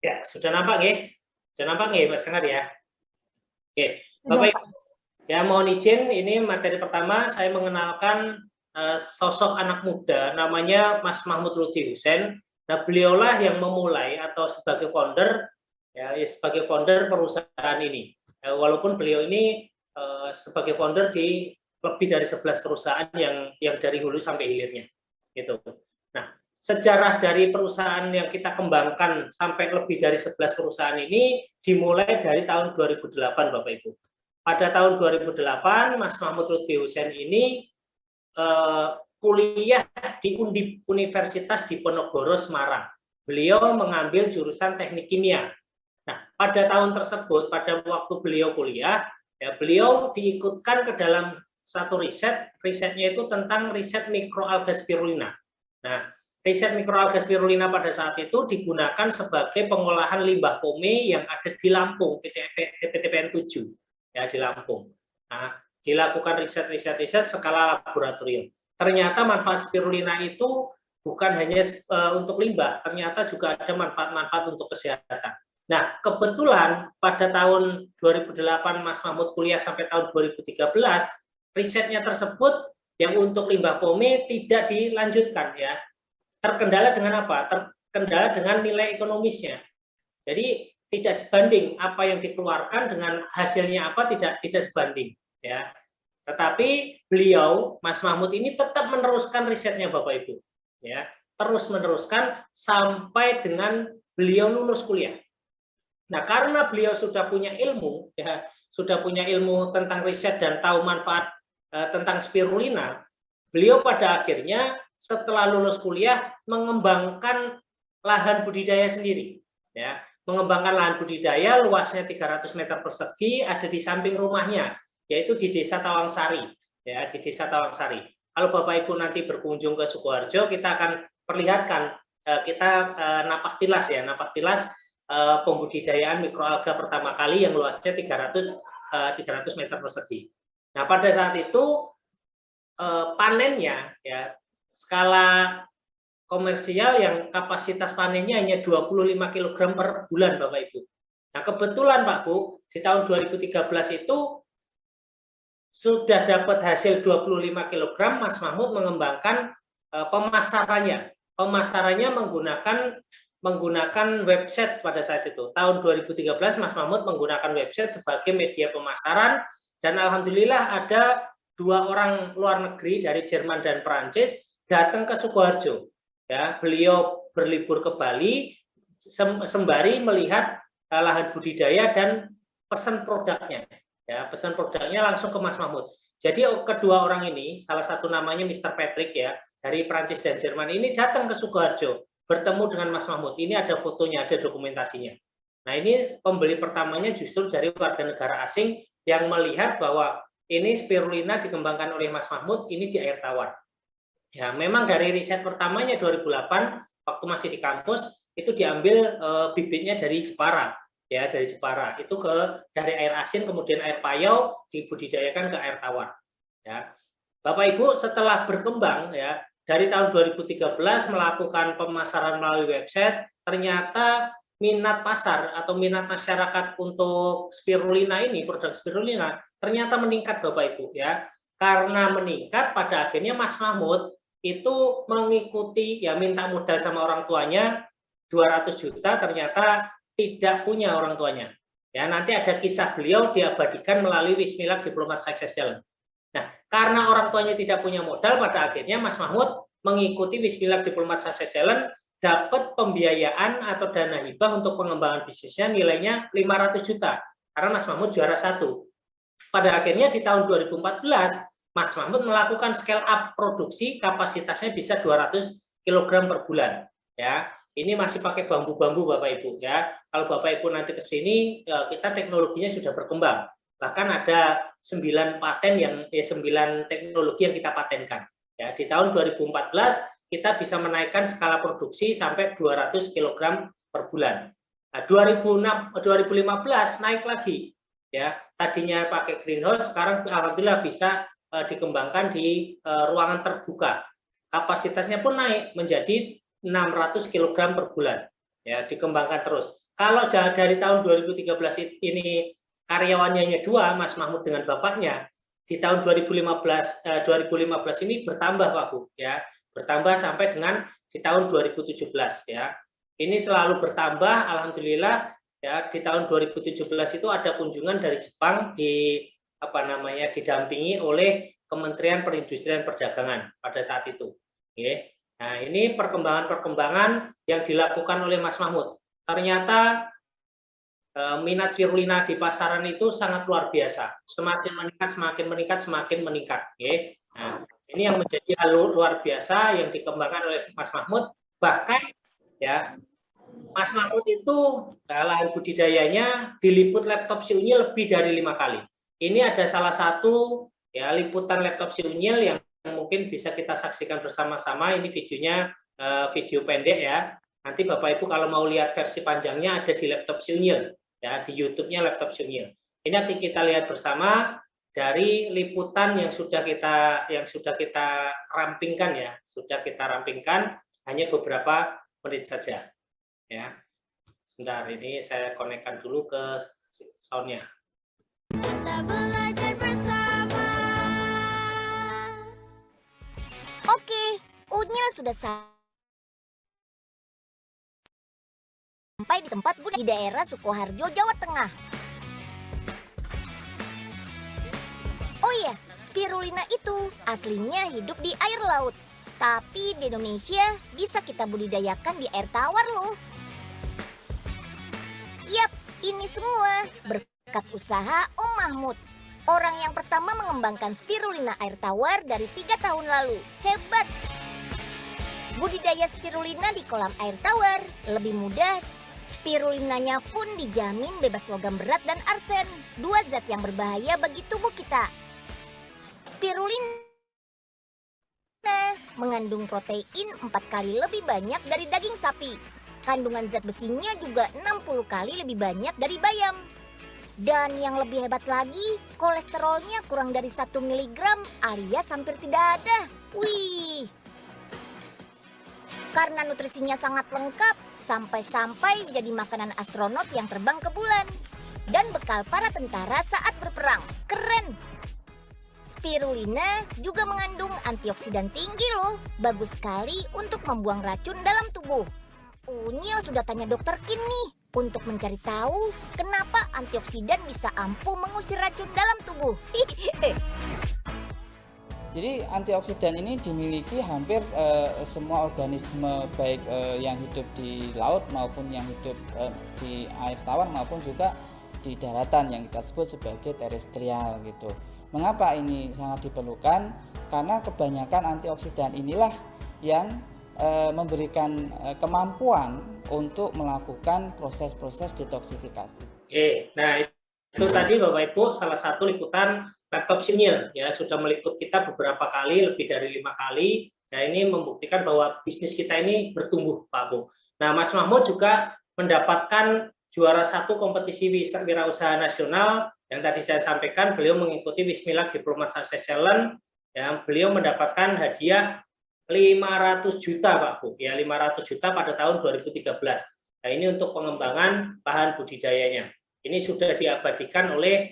Ya, sudah nampak nggih? Sudah nampak nggih, Mas Renat ya? Oke, Sudah, Bapak Pak. Ibu, ya mohon izin, ini materi pertama saya mengenalkan sosok anak muda namanya Mas Mahmud Lutfi Hussein. Nah, beliaulah yang memulai atau sebagai founder sebagai founder perusahaan ini. Walaupun beliau ini sebagai founder di lebih dari 11 perusahaan yang dari hulu sampai hilirnya. Gitu. Nah, sejarah dari perusahaan yang kita kembangkan sampai lebih dari 11 perusahaan ini dimulai dari tahun 2008, Bapak Ibu. Pada tahun 2008, Mas Mahmud Lutfi Hussein ini kuliah di Undip Universitas Diponegoro, Semarang. Beliau mengambil jurusan teknik kimia. Nah, pada tahun tersebut, pada waktu beliau kuliah, ya, beliau diikutkan ke dalam satu risetnya itu tentang riset mikroalga spirulina. Nah, riset mikroalga spirulina pada saat itu digunakan sebagai pengolahan limbah pome yang ada di Lampung, PTPN 7, ya, di Lampung. Nah, dilakukan riset skala laboratorium. Ternyata manfaat spirulina itu bukan hanya untuk limbah, ternyata juga ada manfaat-manfaat untuk kesehatan. Nah, kebetulan pada tahun 2008 Mas Mahmud kuliah sampai tahun 2013, risetnya tersebut yang untuk limbah pome tidak dilanjutkan, ya. Terkendala dengan apa? Terkendala dengan nilai ekonomisnya. Jadi tidak sebanding apa yang dikeluarkan dengan hasilnya apa, tidak sebanding, ya. Tetapi beliau, Mas Mahmud ini tetap meneruskan risetnya, Bapak Ibu, ya, terus meneruskan sampai dengan beliau lulus kuliah. Nah, karena beliau sudah punya ilmu, ya, sudah punya ilmu tentang riset dan tahu manfaat tentang spirulina, beliau pada akhirnya setelah lulus kuliah mengembangkan lahan budidaya sendiri, ya, mengembangkan lahan budidaya luasnya 300 meter persegi ada di samping rumahnya, yaitu di Desa Tawangsari, ya, di Desa Tawangsari. Kalau Bapak Ibu nanti berkunjung ke Sukoharjo, kita akan perlihatkan kita napak tilas, ya, napak tilas pembudidayaan mikroalga pertama kali yang luasnya 300 meter persegi. Nah, pada saat itu panennya, ya, skala komersial yang kapasitas panennya hanya 25 kg per bulan, Bapak Ibu. Nah, kebetulan Pak Bu, di tahun 2013 itu sudah dapat hasil 25 kg, Mas Mahmud mengembangkan pemasarannya. Pemasarannya menggunakan website pada saat itu. Tahun 2013 Mas Mahmud menggunakan website sebagai media pemasaran, dan alhamdulillah ada 2 orang luar negeri dari Jerman dan Perancis datang ke Sukoharjo. Ya, beliau berlibur ke Bali sembari melihat lahan budidaya dan pesan produknya. Ya, pesan produknya langsung ke Mas Mahmud. Jadi kedua orang ini, salah satu namanya Mr. Patrick, ya, dari Perancis dan Jerman ini datang ke Sukoharjo, bertemu dengan Mas Mahmud. Ini ada fotonya, ada dokumentasinya. Nah, ini pembeli pertamanya justru dari warga negara asing yang melihat bahwa ini spirulina dikembangkan oleh Mas Mahmud ini di air tawar. Ya, memang dari riset pertamanya 2008 waktu masih di kampus itu diambil bibitnya dari Jepara, ya, dari Jepara. Itu dari air asin kemudian air payau dibudidayakan ke air tawar. Ya. Bapak Ibu, setelah berkembang, ya, dari tahun 2013 melakukan pemasaran melalui website, ternyata minat pasar atau minat masyarakat untuk spirulina ini, produk spirulina, ternyata meningkat, Bapak Ibu, ya. Karena meningkat, pada akhirnya Mas Mahmud itu mengikuti, ya, minta modal sama orang tuanya 200 juta, ternyata tidak punya orang tuanya. Ya, nanti ada kisah beliau diabadikan melalui Wismilak Diplomat Success Challenge. Nah, karena orang tuanya tidak punya modal, pada akhirnya Mas Mahmud mengikuti Wismilak Diplomat Success Challenge, dapat pembiayaan atau dana hibah untuk pengembangan bisnisnya nilainya 500 juta. Karena Mas Mahmud juara 1. Pada akhirnya di tahun 2014, Mas Mahmud melakukan scale up produksi, kapasitasnya bisa 200 kg per bulan. Ya, ini masih pakai bambu-bambu, Bapak Ibu, ya. Kalau Bapak Ibu nanti ke sini, kita teknologinya sudah berkembang. Bahkan ada 9 paten 9 teknologi yang kita patenkan. Ya, di tahun 2014 kita bisa menaikkan skala produksi sampai 200 kg per bulan. Nah, 2015 naik lagi. Ya, tadinya pakai greenhouse, sekarang alhamdulillah bisa dikembangkan di ruangan terbuka. Kapasitasnya pun naik menjadi 600 kg per bulan. Ya, dikembangkan terus. Kalau dari tahun 2013 ini karyawannya hanya 2, Mas Mahmud dengan bapaknya, di tahun 2015 ini bertambah Pak Bu ya, bertambah sampai dengan di tahun 2017 ya. Ini selalu bertambah, alhamdulillah ya. Di tahun 2017 itu ada kunjungan dari Jepang didampingi oleh Kementerian Perindustrian Perdagangan pada saat itu. Oke. Nah, ini perkembangan-perkembangan yang dilakukan oleh Mas Mahmud. Ternyata minat spirulina di pasaran itu sangat luar biasa. Semakin meningkat, semakin meningkat, semakin meningkat. Oke. Nah, ini yang menjadi hal luar biasa yang dikembangkan oleh Mas Mahmud. Bahkan ya, Mas Mahmud itu lahan budidayanya diliput laptop si Unyil lebih dari 5 kali. Ini ada salah satu ya liputan laptop si Unyil yang mungkin bisa kita saksikan bersama-sama. Ini videonya video pendek ya. Nanti Bapak Ibu kalau mau lihat versi panjangnya ada di laptop si Unyil ya, di YouTube-nya laptop si Unyil. Ini nanti kita lihat bersama dari liputan yang sudah kita rampingkan ya, sudah kita rampingkan hanya beberapa menit saja. Ya, sebentar ini saya konekkan dulu ke soundnya. Kita belajar bersama. Oke, Unyil sudah sampai di tempat Bunda di daerah Sukoharjo, Jawa Tengah. Oh iya, spirulina itu aslinya hidup di air laut. Tapi di Indonesia bisa kita budidayakan di air tawar loh. Yap, ini semua berkat usaha Om Mahmud. Orang yang pertama mengembangkan spirulina air tawar dari 3 tahun lalu. Hebat! Budidaya spirulina di kolam air tawar lebih mudah. Spirulinanya pun dijamin bebas logam berat dan arsen, 2 zat yang berbahaya bagi tubuh kita. Spirulina mengandung protein 4 kali lebih banyak dari daging sapi. Kandungan zat besinya juga 60 kali lebih banyak dari bayam. Dan yang lebih hebat lagi, kolesterolnya kurang dari 1 mg alias hampir tidak ada. Wih! Karena nutrisinya sangat lengkap, sampai-sampai jadi makanan astronot yang terbang ke bulan. Dan bekal para tentara saat berperang. Keren! Spirulina juga mengandung antioksidan tinggi loh. Bagus sekali untuk membuang racun dalam tubuh. Unyil sudah tanya dokter Kim nih untuk mencari tahu kenapa antioksidan bisa ampuh mengusir racun dalam tubuh. Jadi antioksidan ini dimiliki hampir semua organisme, baik yang hidup di laut maupun yang hidup di air tawar maupun juga di daratan yang kita sebut sebagai terestrial gitu. Mengapa ini sangat diperlukan? Karena kebanyakan antioksidan inilah yang memberikan kemampuan untuk melakukan proses-proses detoksifikasi. Oke, nah itu tadi Bapak Ibu salah satu liputan laptop si Unyil ya, sudah meliput kita beberapa kali, lebih dari 5 kali. Nah, ini membuktikan bahwa bisnis kita ini bertumbuh, Pak Bu. Nah, Mas Mahmud juga mendapatkan juara 1 kompetisi wirausaha nasional yang tadi saya sampaikan. Beliau mengikuti Wismilak Diplomat Success Challenge yang beliau mendapatkan hadiah 500 juta, Pak Bu. Ya, 500 juta pada tahun 2013. Nah, ini untuk pengembangan bahan budidayanya. Ini sudah diabadikan oleh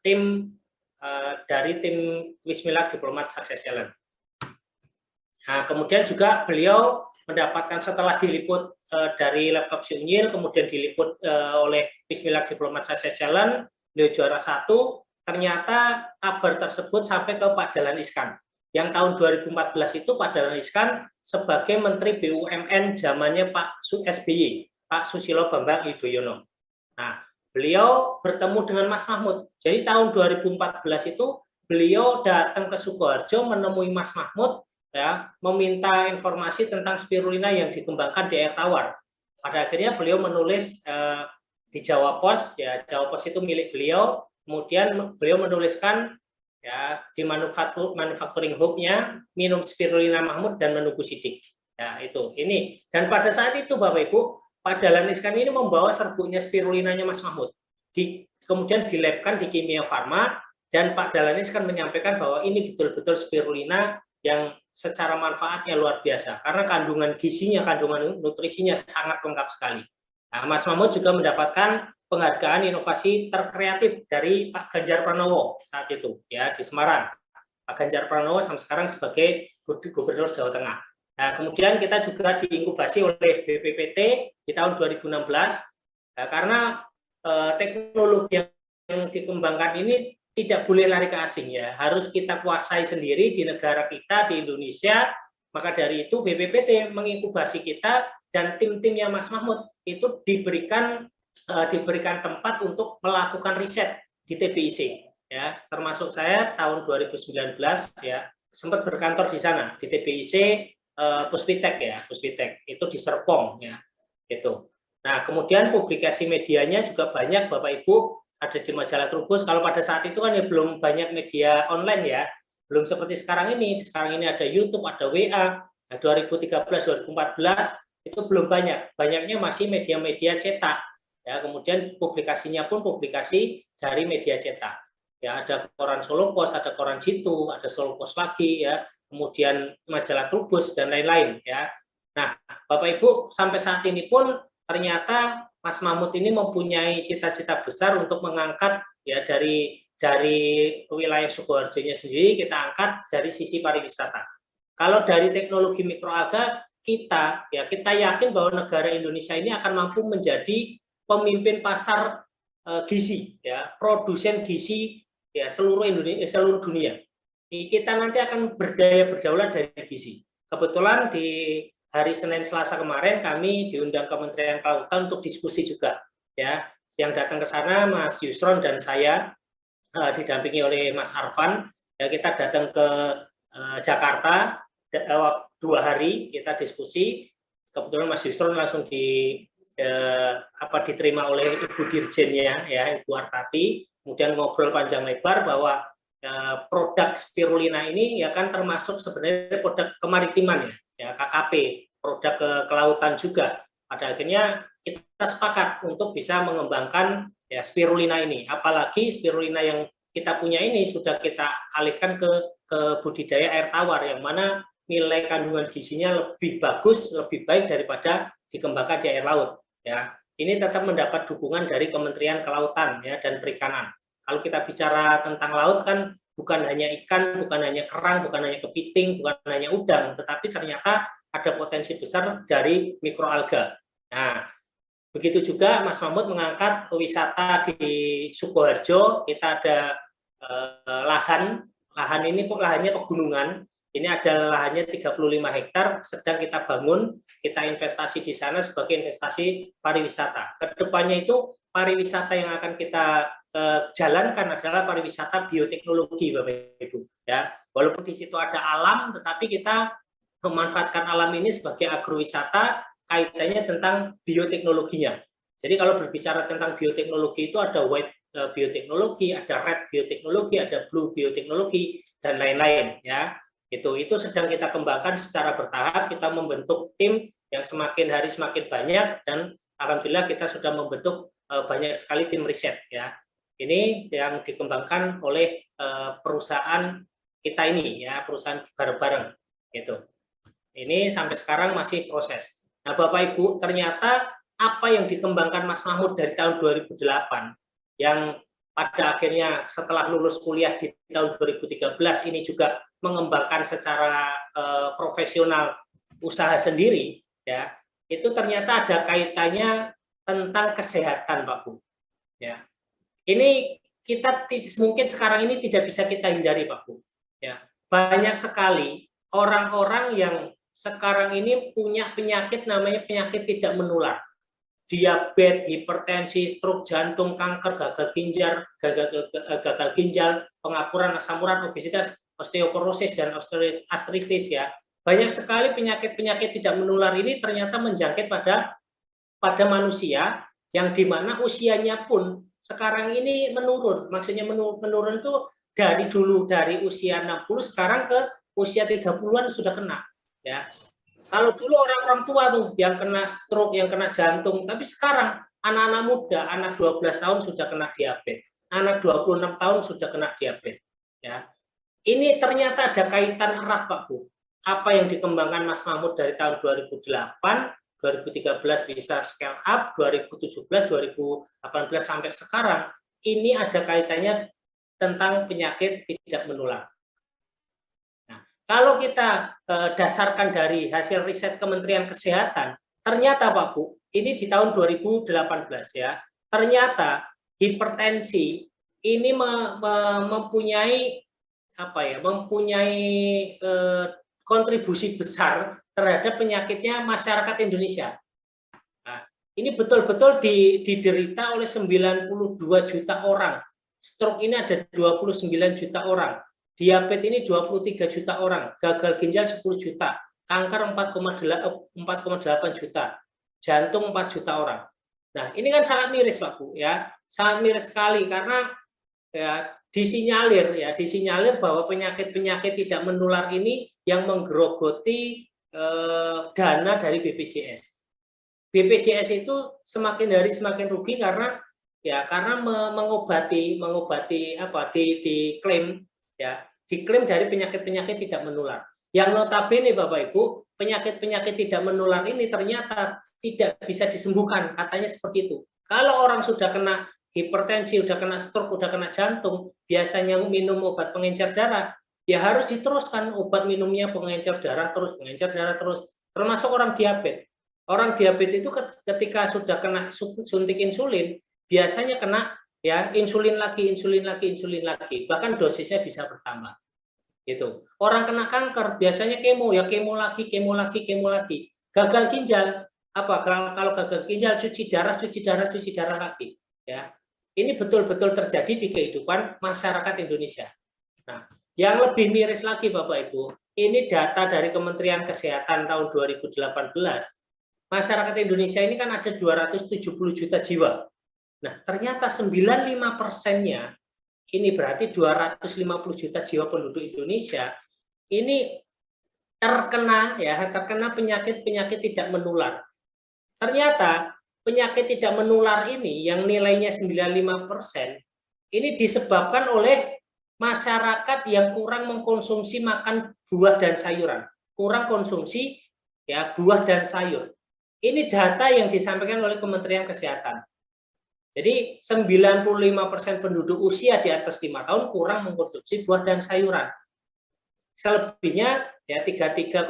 tim dari tim Wismilak Diplomat Success Challenge. Nah, kemudian juga beliau mendapatkan setelah diliput dari laptop si Unyil, kemudian diliput oleh Wismilak Diplomat Success Challenge, beliau juara 1. Ternyata kabar tersebut sampai ke Pak Dahlan Iskan. Yang tahun 2014 itu Pak Dahlan Iskan sebagai Menteri BUMN zamannya Pak SBY, Pak Susilo Bambang Yudhoyono. Nah, beliau bertemu dengan Mas Mahmud. Jadi tahun 2014 itu beliau datang ke Sukoharjo menemui Mas Mahmud ya, meminta informasi tentang spirulina yang dikembangkan di air tawar. Pada akhirnya beliau menulis di Jawa Pos, ya Jawa Pos itu milik beliau. Kemudian beliau menuliskan ya di manufacturing hub-nya minum spirulina Mahmud dan menunggu sidik. Ya itu. Ini dan pada saat itu Bapak Ibu, Pak Dahlan Iskan ini membawa serbuknya spirulinanya Mas Mahmud. Kemudian dilabkan di Kimia Farma dan Pak Dahlan Iskan menyampaikan bahwa ini betul-betul spirulina yang secara manfaatnya luar biasa karena kandungan gizinya, kandungan nutrisinya sangat lengkap sekali. Nah, Mas Mahmud juga mendapatkan penghargaan inovasi terkreatif dari Pak Ganjar Pranowo saat itu ya di Semarang. Pak Ganjar Pranowo sampai sekarang sebagai Gubernur Jawa Tengah. Nah, kemudian kita juga diinkubasi oleh BPPT di tahun 2016 karena teknologi yang dikembangkan ini tidak boleh lari ke asing ya, harus kita kuasai sendiri di negara kita di Indonesia. Maka dari itu BPPT menginkubasi kita dan tim-timnya Mas Mahmud itu diberikan tempat untuk melakukan riset di TBIC ya, termasuk saya tahun 2019 ya sempat berkantor di sana di TBIC Puspitek ya, Puspitek itu di Serpong ya itu. Nah, kemudian publikasi medianya juga banyak Bapak Ibu, ada di majalah Trubus. Kalau pada saat itu kan ya belum banyak media online ya, belum seperti sekarang ini. Sekarang ini ada YouTube, ada WA. Nah, 2013, 2014 itu belum banyak. Banyaknya masih media-media cetak. Ya, kemudian publikasinya pun publikasi dari media cetak. Ya, ada koran Solo Pos, ada koran Jitu, ada Solo Pos lagi ya, kemudian majalah Trubus dan lain-lain ya. Nah, Bapak Ibu sampai saat ini pun ternyata Mas Mahmud ini mempunyai cita-cita besar untuk mengangkat ya dari wilayah Sukoharjonya sendiri kita angkat dari sisi pariwisata. Kalau dari teknologi mikroalga kita yakin bahwa negara Indonesia ini akan mampu menjadi pemimpin pasar gizi ya, produsen gizi ya seluruh Indonesia, seluruh dunia. Kita nanti akan berdaulat dari gizi. Kebetulan di hari Senin Selasa kemarin kami diundang Kementerian Kelautan untuk diskusi juga ya. Yang datang ke sana Mas Yusron dan saya didampingi oleh Mas Arfan. Ya, kita datang ke Jakarta 2 hari kita diskusi. Kebetulan Mas Yusron langsung diterima oleh Ibu Dirjennya ya, Ibu Artati. Kemudian ngobrol panjang lebar bahwa produk spirulina ini ya kan termasuk sebenarnya produk kemaritiman ya, KKP, produk kelautan juga. Pada akhirnya kita sepakat untuk bisa mengembangkan ya spirulina ini. Apalagi spirulina yang kita punya ini sudah kita alihkan ke budidaya air tawar yang mana nilai kandungan gizinya lebih bagus, lebih baik daripada dikembangkan di air laut ya. Ini tetap mendapat dukungan dari Kementerian Kelautan ya dan Perikanan. Kalau kita bicara tentang laut kan bukan hanya ikan, bukan hanya kerang, bukan hanya kepiting, bukan hanya udang, tetapi ternyata ada potensi besar dari mikroalga. Nah, begitu juga Mas Mahmud mengangkat wisata di Sukoharjo. Kita ada lahan ini lahannya pegunungan. Ini ada lahannya 35 hektar, sedang kita bangun, kita investasi di sana sebagai investasi pariwisata. Kedepannya itu pariwisata yang akan kita jalankan adalah pariwisata bioteknologi, Bapak Ibu. Ya, walaupun di situ ada alam, tetapi kita memanfaatkan alam ini sebagai agrowisata, kaitannya tentang bioteknologinya. Jadi kalau berbicara tentang bioteknologi itu ada white bioteknologi, ada red bioteknologi, ada blue bioteknologi dan lain-lain. Ya, itu sedang kita kembangkan secara bertahap. Kita membentuk tim yang semakin hari semakin banyak dan alhamdulillah kita sudah membentuk banyak sekali tim riset. Ya, ini yang dikembangkan oleh perusahaan kita ini ya, perusahaan bareng-bareng gitu. Ini sampai sekarang masih proses. Nah, Bapak Ibu, ternyata apa yang dikembangkan Mas Mahmud dari tahun 2008 yang pada akhirnya setelah lulus kuliah di tahun 2013 ini juga mengembangkan secara profesional usaha sendiri ya, itu ternyata ada kaitannya tentang kesehatan, Pak Bu. Ya. Ini kita mungkin sekarang ini tidak bisa kita hindari, Pak Bu. Ya. Banyak sekali orang-orang yang sekarang ini punya penyakit namanya penyakit tidak menular. Diabetes, hipertensi, stroke jantung, kanker, gagal ginjal, pengapuran, asam urat, obesitas, osteoporosis dan artritis ya. Banyak sekali penyakit-penyakit tidak menular ini ternyata menjangkit pada manusia yang dimana usianya pun sekarang ini menurun. Maksudnya menurun itu dari dulu dari usia 60 sekarang ke usia 30-an sudah kena ya. Kalau dulu orang-orang tua tuh yang kena stroke, yang kena jantung, tapi sekarang anak-anak muda, anak 12 tahun sudah kena diabetes, anak 26 tahun sudah kena diabetes ya. Ini ternyata ada kaitan erat, Pak Bu. Apa yang dikembangkan Mas Mahmud dari tahun 2008 2013 bisa scale up, 2017, 2018 sampai sekarang, ini ada kaitannya tentang penyakit tidak menular. Nah, kalau kita dasarkan dari hasil riset Kementerian Kesehatan, ternyata Pak Bu, ini di tahun 2018 ya, ternyata hipertensi ini mempunyai kontribusi besar terhadap penyakitnya masyarakat Indonesia. Nah, ini betul-betul diderita oleh 92 juta orang. Stroke ini ada 29 juta orang. Diabetes ini 23 juta orang. Gagal ginjal 10 juta. Kanker 4,8 juta. Jantung 4 juta orang. Nah, ini kan sangat miris Pak Bu ya. Sangat miris sekali karena ya disinyalir bahwa penyakit-penyakit tidak menular ini yang menggerogoti dana dari BPJS. BPJS itu semakin hari semakin rugi karena mengobati diklaim dari penyakit-penyakit tidak menular. Yang notabene Bapak Ibu, penyakit-penyakit tidak menular ini ternyata tidak bisa disembuhkan, katanya seperti itu. Kalau orang sudah kena hipertensi, udah kena stroke, udah kena jantung, biasanya minum obat pengencer darah, ya harus diteruskan obat minumnya pengencer darah terus, termasuk orang diabetes. Orang diabetes itu ketika sudah kena suntik insulin, biasanya kena ya insulin lagi, bahkan dosisnya bisa bertambah. Gitu. Orang kena kanker biasanya kemo lagi. Gagal ginjal kalau gagal ginjal cuci darah lagi. Ya, ini betul-betul terjadi di kehidupan masyarakat Indonesia. Nah, yang lebih miris lagi Bapak Ibu, ini data dari Kementerian Kesehatan tahun 2018. Masyarakat Indonesia ini kan ada 270 juta jiwa. Nah, ternyata 95%-nya, ini berarti 250 juta jiwa penduduk Indonesia, ini terkena penyakit-penyakit tidak menular. Ternyata penyakit tidak menular ini yang nilainya 95%, ini disebabkan oleh masyarakat yang kurang mengkonsumsi makan buah dan sayuran. Kurang konsumsi ya buah dan sayur. Ini data yang disampaikan oleh Kementerian Kesehatan. Jadi 95% penduduk usia di atas 5 tahun kurang mengkonsumsi buah dan sayuran. Selebihnya ya 33,5%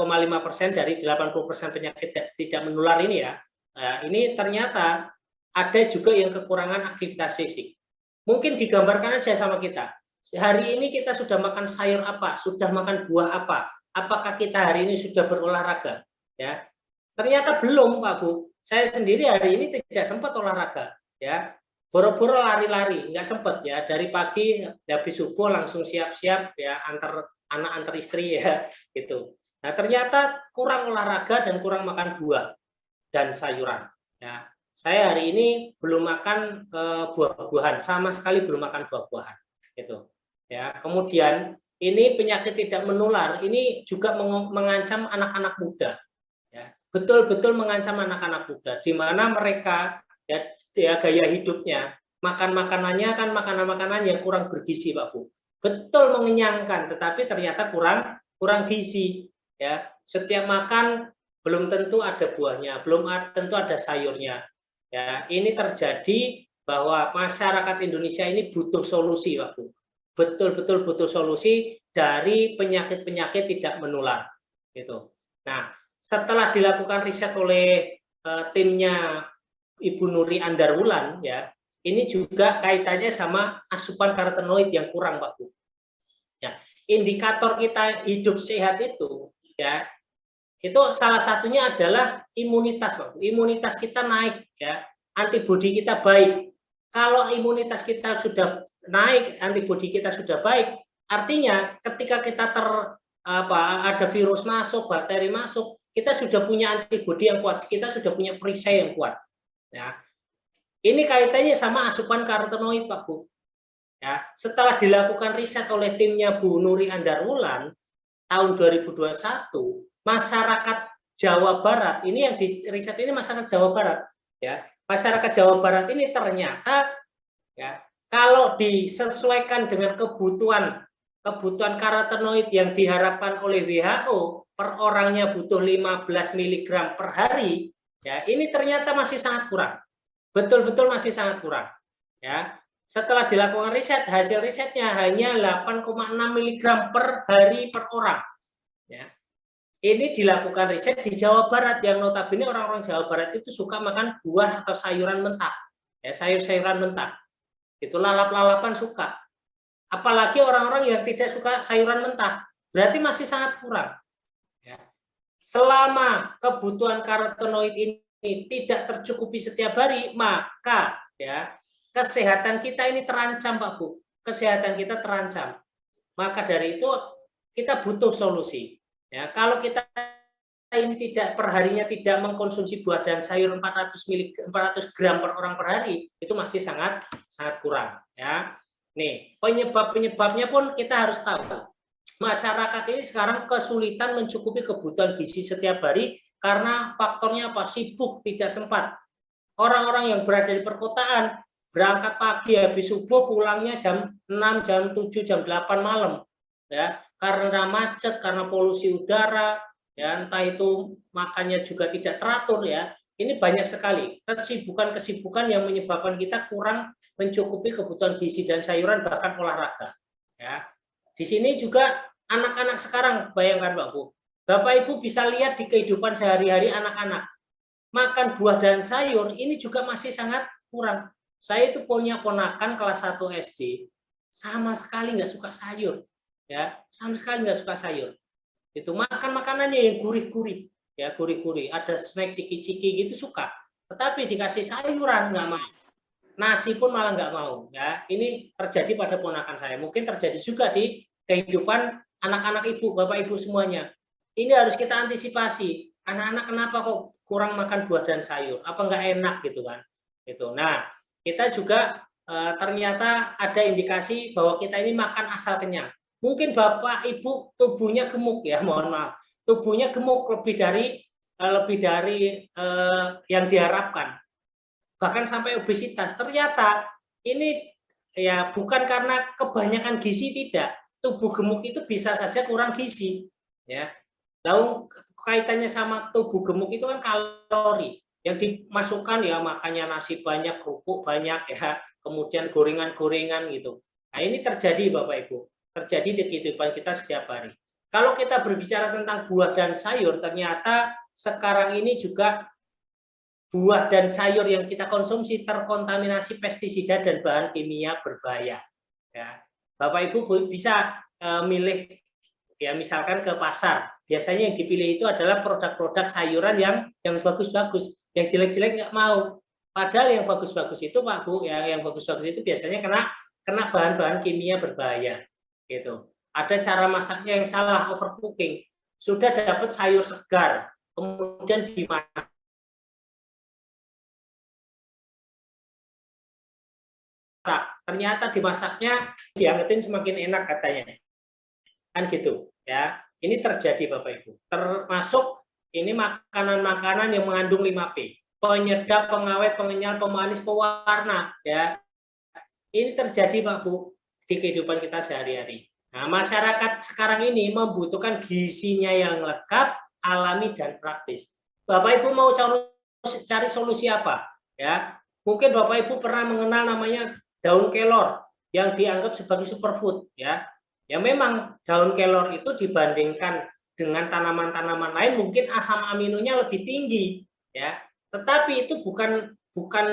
dari 80% penyakit tidak menular ini ya. Ini ternyata ada juga yang kekurangan aktivitas fisik. Mungkin digambarkan aja sama kita. Hari ini kita sudah makan sayur apa? Sudah makan buah apa? Apakah kita hari ini sudah berolahraga? Ya. Ternyata belum, Pak Bu. Saya sendiri hari ini tidak sempat olahraga, ya. Boro-boro lari-lari, nggak sempat ya. Dari pagi habis subuh langsung siap-siap ya antar anak antar istri ya gitu. Nah, ternyata kurang olahraga dan kurang makan buah dan sayuran. Ya. Saya hari ini belum makan buah-buahan, sama sekali belum makan buah-buahan gitu. Ya. Kemudian ini penyakit tidak menular, ini juga mengancam anak-anak muda. Ya, betul-betul mengancam anak-anak muda, di mana mereka ya gaya hidupnya, makanannya kan makanan-makanan yang kurang bergizi, Pak Bu. Betul mengenyangkan, tetapi ternyata kurang gizi. Ya, setiap makan belum tentu ada buahnya, belum tentu ada sayurnya. Ya, ini terjadi bahwa masyarakat Indonesia ini butuh solusi, Pak Bu. Betul-betul butuh solusi dari penyakit-penyakit tidak menular. Gitu. Nah, setelah dilakukan riset oleh timnya Ibu Nuri Andarwulan, ya, ini juga kaitannya sama asupan karotenoid yang kurang, Pak Bu. Ya, indikator kita hidup sehat itu, ya, itu salah satunya adalah imunitas, Pak Bu. Imunitas kita naik, ya, antibodi kita baik. Kalau imunitas kita sudah naik, antibodi kita sudah baik, artinya ketika kita ada virus masuk, bakteri masuk, kita sudah punya antibodi yang kuat, kita sudah punya perisai yang kuat. Ya. Ini kaitannya sama asupan karotenoid, Pak Bu. Ya, setelah dilakukan riset oleh timnya Bu Nuri Andarwulan tahun 2021, masyarakat Jawa Barat, ini yang di riset ini masyarakat Jawa Barat, ya. Masyarakat Jawa Barat ini ternyata ya, kalau disesuaikan dengan kebutuhan karotenoid yang diharapkan oleh WHO, per orangnya butuh 15 mg per hari, Ya, ini ternyata masih sangat kurang. Betul-betul masih sangat kurang. Ya. Setelah dilakukan riset, hasil risetnya hanya 8,6 mg per hari per orang. Ya. Ini dilakukan riset di Jawa Barat, yang notabene orang-orang Jawa Barat itu suka makan buah atau sayuran mentah. Ya, sayur-sayuran mentah. Itu lalap-lalapan suka. Apalagi orang-orang yang tidak suka sayuran mentah. Berarti masih sangat kurang. Ya. Selama kebutuhan karotenoid ini tidak tercukupi setiap hari, maka ya kesehatan kita ini terancam, Pak Bu. Kesehatan kita terancam. Maka dari itu kita butuh solusi. Ya, kalau kita ini tidak perharinya tidak mengkonsumsi buah dan sayur 400 gram per orang per hari, itu masih sangat kurang. Ya, nih penyebabnya pun kita harus tahu. Masyarakat ini sekarang kesulitan mencukupi kebutuhan gizi setiap hari karena faktornya apa? Sibuk, tidak sempat. Orang-orang yang berada di perkotaan berangkat pagi habis subuh, pulangnya jam 6, jam 7, jam 8 malam. Ya, karena macet, karena polusi udara, ya, entah itu makannya juga tidak teratur ya. Ini banyak sekali kesibukan-kesibukan yang menyebabkan kita kurang mencukupi kebutuhan gizi dan sayuran, bahkan olahraga. Ya. Di sini juga anak-anak sekarang, bayangkan Pak Bu, Bapak Ibu bisa lihat di kehidupan sehari-hari anak-anak, makan buah dan sayur ini juga masih sangat kurang. Saya itu punya ponakan kelas 1 SD, sama sekali nggak suka sayur, ya, sama sekali nggak suka sayur. Itu makan makanannya yang gurih-gurih, ya gurih-gurih, ada snack ciki-ciki gitu suka, tetapi dikasih sayuran nggak mau. Nasi pun malah nggak mau. Ya, ini terjadi pada ponakan saya. Mungkin terjadi juga di kehidupan anak-anak ibu, bapak ibu semuanya. Ini harus kita antisipasi. Anak-anak kenapa kok kurang makan buah dan sayur? Apa nggak enak gitu kan? Gitu. Nah, kita juga ternyata ada indikasi bahwa kita ini makan asal kenyang. Mungkin bapak ibu tubuhnya gemuk ya, mohon maaf. Tubuhnya gemuk lebih dari yang diharapkan. Bahkan sampai obesitas. Ternyata ini ya bukan karena kebanyakan gizi, tidak. Tubuh gemuk itu bisa saja kurang gizi, ya. Lalu kaitannya sama tubuh gemuk itu kan kalori yang dimasukkan, ya makanya nasi banyak, kerupuk banyak, ya, kemudian gorengan-gorengan gitu. Nah, ini terjadi Bapak Ibu, terjadi di kehidupan kita setiap hari. Kalau kita berbicara tentang buah dan sayur, ternyata sekarang ini juga buah dan sayur yang kita konsumsi terkontaminasi pestisida dan bahan kimia berbahaya. Ya. Bapak Ibu bisa milih, ya misalkan ke pasar. Biasanya yang dipilih itu adalah produk-produk sayuran yang bagus-bagus, yang jelek-jelek nggak mau. Padahal yang bagus-bagus itu Pak Bu, ya yang bagus-bagus itu biasanya kena bahan-bahan kimia berbahaya. Gitu. Ada cara masaknya yang salah, overcooking. Sudah dapat sayur segar, kemudian dimasak. Ternyata dimasaknya diangetin semakin enak katanya, kan gitu ya. Ini terjadi Bapak Ibu, termasuk ini makanan-makanan yang mengandung 5P, penyedap, pengawet, pengenyal, pemanis, pewarna, ya. Ini terjadi Pak Bu di kehidupan kita sehari-hari. Nah, masyarakat sekarang ini membutuhkan gizinya yang lengkap, alami dan praktis. Bapak Ibu mau cari solusi apa? Ya, mungkin Bapak Ibu pernah mengenal namanya daun kelor yang dianggap sebagai superfood, ya. Ya memang daun kelor itu dibandingkan dengan tanaman-tanaman lain mungkin asam aminonya lebih tinggi, ya. Tetapi itu bukan bukan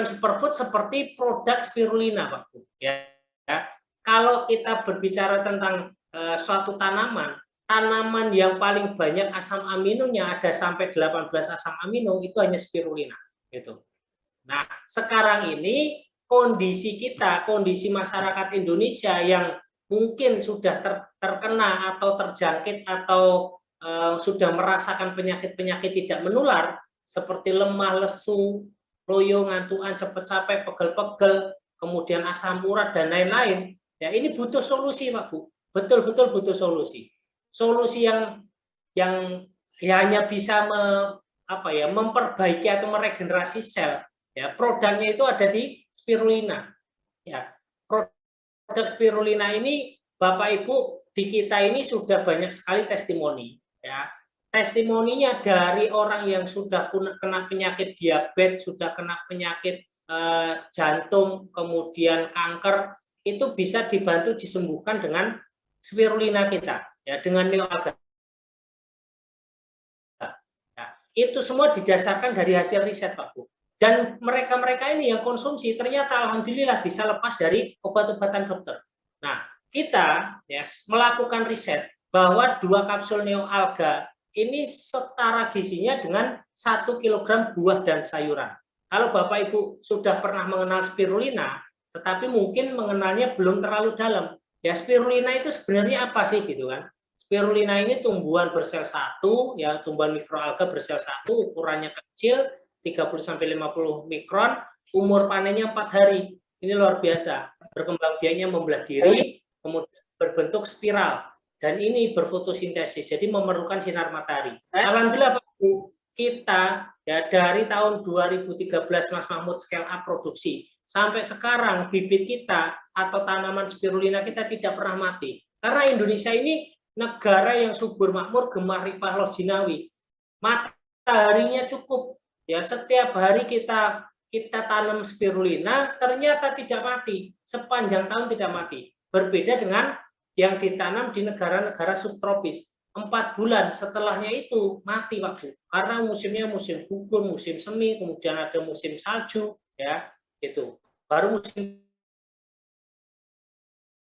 superfood seperti produk spirulina, Pak Bu. Ya. Kalau kita berbicara tentang suatu tanaman yang paling banyak asam aminonya ada sampai 18 asam amino itu hanya spirulina, gitu. Nah, sekarang ini kondisi masyarakat Indonesia yang mungkin sudah terkena atau terjangkit atau sudah merasakan penyakit-penyakit tidak menular seperti lemah, lesu, loyo, ngantukan, cepat capek, pegel-pegel, kemudian asam urat dan lain-lain. Ya, ini butuh solusi, Pak Bu. Betul-betul butuh solusi. Solusi yang hanya bisa memperbaiki atau meregenerasi sel. Ya, produknya itu ada di spirulina. Ya, produk spirulina ini Bapak Ibu di kita ini sudah banyak sekali testimoni. Ya, testimoninya dari orang yang sudah kena penyakit diabetes, sudah kena penyakit jantung, kemudian kanker, itu bisa dibantu disembuhkan dengan spirulina kita, ya, dengan neoalga. Nah, itu semua didasarkan dari hasil riset, Pak Bu. Dan mereka-mereka ini yang konsumsi ternyata alhamdulillah bisa lepas dari obat-obatan dokter. Nah, kita ya melakukan riset bahwa 2 kapsul neoalga ini setara gizinya dengan 1 kg buah dan sayuran. Kalau Bapak Ibu sudah pernah mengenal spirulina, tetapi mungkin mengenalnya belum terlalu dalam. Ya, spirulina itu sebenarnya apa sih gitu kan? Spirulina ini tumbuhan bersel 1, ya, tumbuhan mikroalga bersel 1, ukurannya kecil, 30-50 mikron, umur panennya 4 hari. Ini luar biasa. Berkembang biaknya membelah diri, kemudian berbentuk spiral. Dan ini berfotosintesis, jadi memerlukan sinar matahari. Alhamdulillah Pak Bu, kita ya dari tahun 2013 Mas Mahmud scale up produksi sampai sekarang bibit kita atau tanaman spirulina kita tidak pernah mati. Karena Indonesia ini negara yang subur makmur, gemah ripah loh jinawi. Mataharinya cukup. Ya, setiap hari kita tanam spirulina ternyata tidak mati, sepanjang tahun tidak mati. Berbeda dengan yang ditanam di negara-negara subtropis. 4 bulan setelahnya itu mati Pak Bu, karena musimnya musim gugur, musim semi, kemudian ada musim salju, ya itu baru musim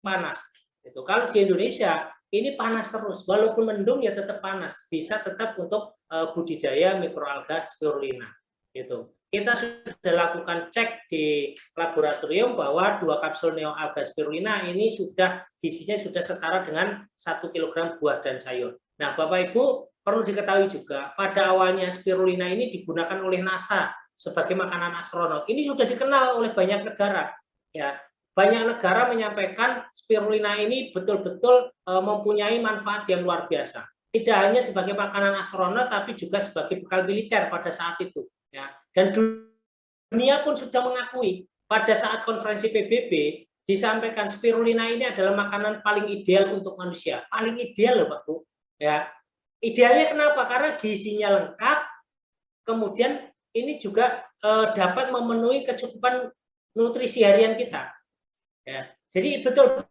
panas. Itu kalau di Indonesia ini panas terus, walaupun mendung ya tetap panas, bisa tetap untuk budidaya mikroalga spirulina. Gitu. Kita sudah lakukan cek di laboratorium bahwa 2 kapsul neoalga spirulina ini sudah gizinya sudah setara dengan 1 kg buah dan sayur. Nah, Bapak Ibu perlu diketahui juga pada awalnya spirulina ini digunakan oleh NASA sebagai makanan astronot. Ini sudah dikenal oleh banyak negara. Ya, banyak negara menyampaikan spirulina ini betul-betul mempunyai manfaat yang luar biasa. Tidak hanya sebagai makanan astronot, tapi juga sebagai bekal militer pada saat itu. Ya, dan dunia pun sudah mengakui pada saat konferensi PBB disampaikan spirulina ini adalah makanan paling ideal untuk manusia. Paling ideal loh Pak Bu. Ya, idealnya kenapa? Karena gizinya lengkap, kemudian ini juga dapat memenuhi kecukupan nutrisi harian kita. Ya, jadi betul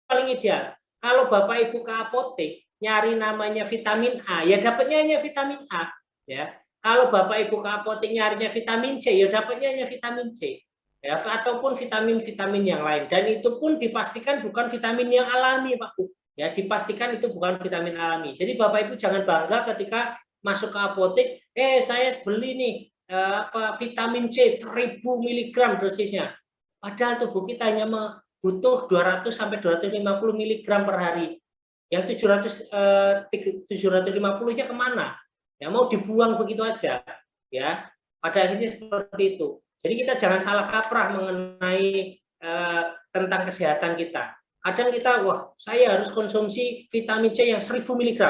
paling ideal. Kalau Bapak Ibu ke apotek nyari namanya vitamin A, ya dapatnya hanya vitamin A. Ya, kalau Bapak Ibu ke apotek nyarinya vitamin C, ya dapatnya hanya vitamin C. Ya, ataupun vitamin-vitamin yang lain. Dan itu pun dipastikan bukan vitamin yang alami, Pak Bu. Ya, dipastikan itu bukan vitamin alami. Jadi Bapak Ibu jangan bangga ketika masuk ke apotek, saya beli nih vitamin C 1000 mg dosisnya. Padahal tubuh kita hanya butuh 200 sampai 250 mg per hari. Yang 750-nya kemana? Ya mau dibuang begitu aja, ya. Pada akhirnya seperti itu. Jadi kita jangan salah kaprah mengenai tentang kesehatan kita. Kadang kita, wah saya harus konsumsi vitamin C yang 1000 mg.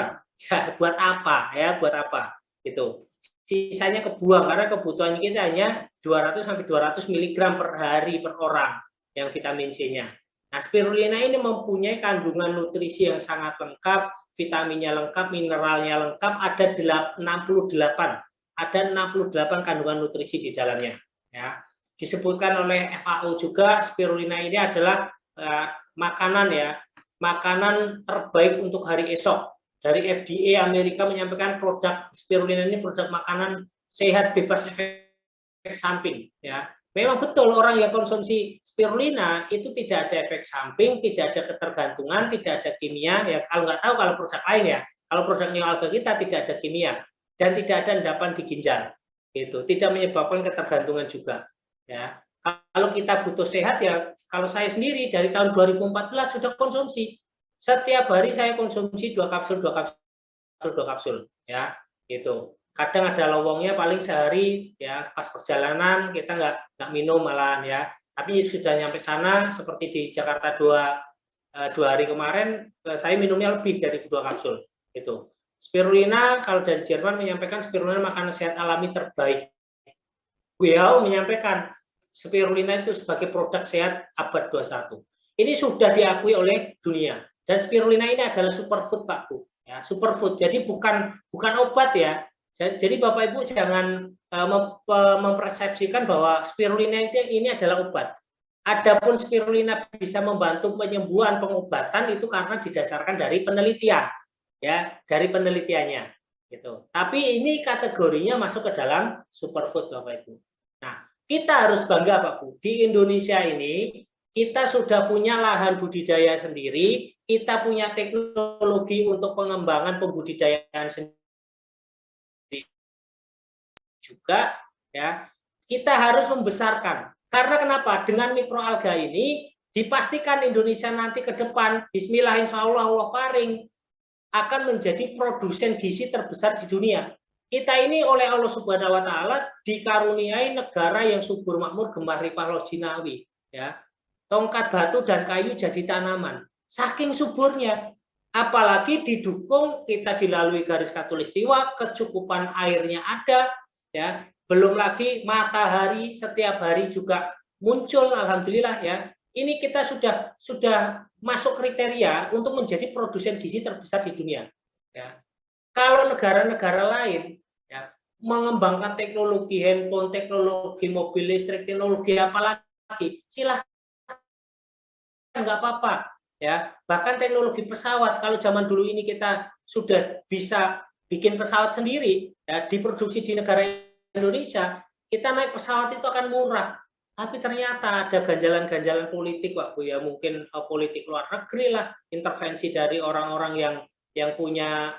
Ya buat apa? Ya buat apa? Gitu. Sisanya kebuang karena kebutuhan kita hanya 200 sampai 200 mg per hari per orang yang vitamin C-nya. Nah, spirulina ini mempunyai kandungan nutrisi yang sangat lengkap, vitaminnya lengkap, mineralnya lengkap, ada 68 kandungan nutrisi di dalamnya. Ya, disebutkan oleh FAO juga spirulina ini adalah makanan terbaik untuk hari esok. Dari FDA Amerika menyampaikan produk spirulina ini produk makanan sehat bebas efek samping. Ya, memang betul orang yang konsumsi spirulina itu tidak ada efek samping, tidak ada ketergantungan, tidak ada kimia. Ya, kalau nggak tahu kalau produk lain ya, kalau produk neoalga kita tidak ada kimia dan tidak ada endapan di ginjal, itu tidak menyebabkan ketergantungan juga. Ya, kalau kita butuh sehat ya, kalau saya sendiri dari tahun 2014 sudah konsumsi. Setiap hari saya konsumsi 2 kapsul, ya, itu. Kadang ada lowongnya paling sehari, ya, pas perjalanan kita nggak minum malahan ya. Tapi sudah nyampe sana seperti di Jakarta 2 hari kemarin, saya minumnya lebih dari 2 kapsul. Itu. Spirulina kalau dari Jerman menyampaikan spirulina makanan sehat alami terbaik. WHO menyampaikan spirulina itu sebagai produk sehat abad 21. Ini sudah diakui oleh dunia. Dan spirulina ini adalah superfood Pak Bu. ya, superfood. Jadi bukan obat ya. Jadi Bapak Ibu jangan mempersepsikan bahwa spirulina ini adalah obat. Adapun spirulina bisa membantu penyembuhan, pengobatan itu karena didasarkan dari penelitian, ya, dari penelitiannya, gitu. Tapi ini kategorinya masuk ke dalam superfood, Bapak Ibu. Nah, kita harus bangga, Pak Bu. Di Indonesia ini kita sudah punya lahan budidaya sendiri, kita punya teknologi untuk pengembangan pembudidayaan sendiri juga, ya. Kita harus membesarkan. Karena kenapa? Dengan mikroalga ini dipastikan Indonesia nanti ke depan, bismillah insya Allah, Allah paring, akan menjadi produsen gizi terbesar di dunia. Kita ini oleh Allah Subhanahu wa taala dikaruniai negara yang subur makmur, gemah ripah loh jinawi, ya. Tongkat batu dan kayu jadi tanaman. Saking suburnya, apalagi didukung kita dilalui garis khatulistiwa, kecukupan airnya ada, ya. Belum lagi matahari setiap hari juga muncul, alhamdulillah ya. Ini kita sudah masuk kriteria untuk menjadi produsen gizi terbesar di dunia. Ya. Kalau negara-negara lain ya, mengembangkan teknologi handphone, teknologi mobil listrik, teknologi apalagi, silahkan, nggak apa-apa. Ya, bahkan teknologi pesawat, kalau zaman dulu ini kita sudah bisa bikin pesawat sendiri, ya, diproduksi di negara Indonesia, kita naik pesawat itu akan murah, tapi ternyata ada ganjalan-ganjalan politik, Pak Bu, ya, mungkin politik luar negeri lah, intervensi dari orang-orang yang punya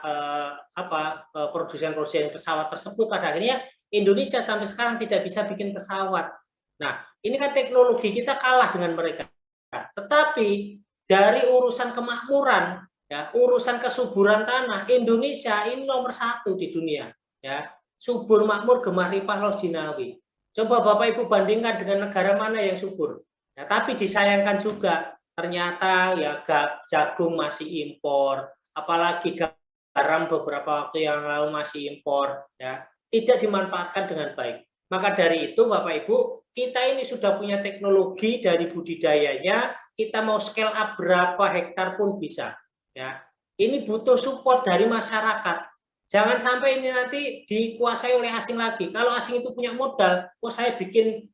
produsen pesawat tersebut. Pada akhirnya Indonesia sampai sekarang tidak bisa bikin pesawat. Nah, ini kan teknologi kita kalah dengan mereka. Tetapi dari urusan kemakmuran, ya, urusan kesuburan tanah, Indonesia ini nomor 1 di dunia, ya. Subur makmur gemah ripah loh jinawi. Coba Bapak Ibu bandingkan dengan negara mana yang subur. Ya, tapi disayangkan juga ternyata ya jagung masih impor, apalagi garam beberapa waktu yang lalu masih impor, ya, tidak dimanfaatkan dengan baik. Maka dari itu Bapak Ibu, kita ini sudah punya teknologi dari budidayanya, kita mau scale up berapa hektar pun bisa, ya. Ini butuh support dari masyarakat. Jangan sampai ini nanti dikuasai oleh asing lagi. Kalau asing itu punya modal, oh saya bikin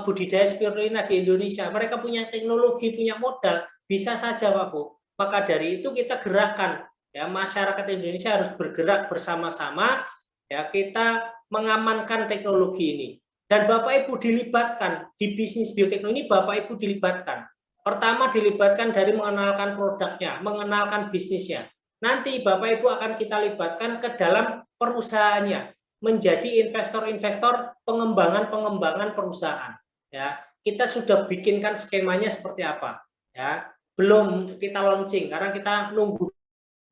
budidaya spirulina di Indonesia. Mereka punya teknologi, punya modal, bisa saja Pak Bu. Maka dari itu kita gerakkan, ya, masyarakat Indonesia harus bergerak bersama-sama, ya, kita mengamankan teknologi ini. Dan Bapak Ibu dilibatkan di bisnis bioteknologi ini, Bapak Ibu dilibatkan. Pertama dilibatkan dari mengenalkan produknya, mengenalkan bisnisnya. Nanti Bapak Ibu akan kita libatkan ke dalam perusahaannya, menjadi investor-investor pengembangan perusahaan. Ya, kita sudah bikinkan skemanya seperti apa. Ya, belum kita launching karena kita nunggu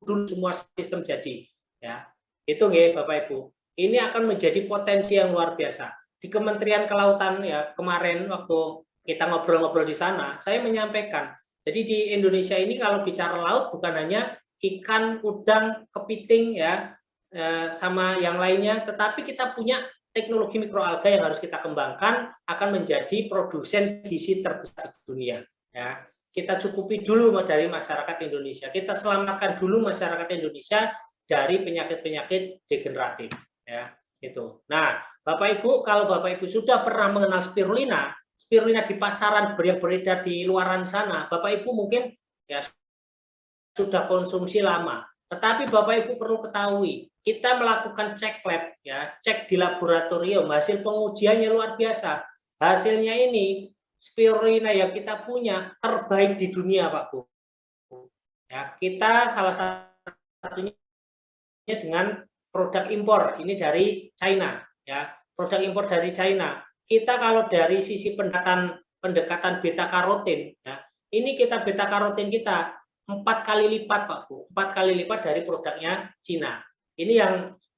dulu semua sistem jadi. Ya, itu nggih Bapak Ibu. Ini akan menjadi potensi yang luar biasa. Di Kementerian Kelautan ya kemarin waktu kita ngobrol-ngobrol di sana, saya menyampaikan. Jadi di Indonesia ini kalau bicara laut bukan hanya ikan, udang, kepiting ya, sama yang lainnya, tetapi kita punya teknologi mikroalga yang harus kita kembangkan akan menjadi produsen gizi terbesar di dunia. Ya, kita cukupi dulu dari masyarakat Indonesia, kita selamatkan dulu masyarakat Indonesia dari penyakit-penyakit degeneratif. Ya, itu. Nah, Bapak Ibu, kalau Bapak Ibu sudah pernah mengenal spirulina di pasaran yang beredar di luaran sana, Bapak Ibu mungkin ya sudah konsumsi lama. Tetapi Bapak Ibu perlu ketahui, kita melakukan cek lab, ya, cek di laboratorium, hasil pengujiannya luar biasa. Hasilnya ini spirulina yang kita punya terbaik di dunia, Pak Bu. Ya, kita salah satunya dengan produk impor ini dari China, ya, produk impor dari China. Kita kalau dari sisi pendekatan beta karotin, ya, ini kita beta karotin kita 4 kali lipat Pak Bu, 4 kali lipat dari produknya Cina. Ini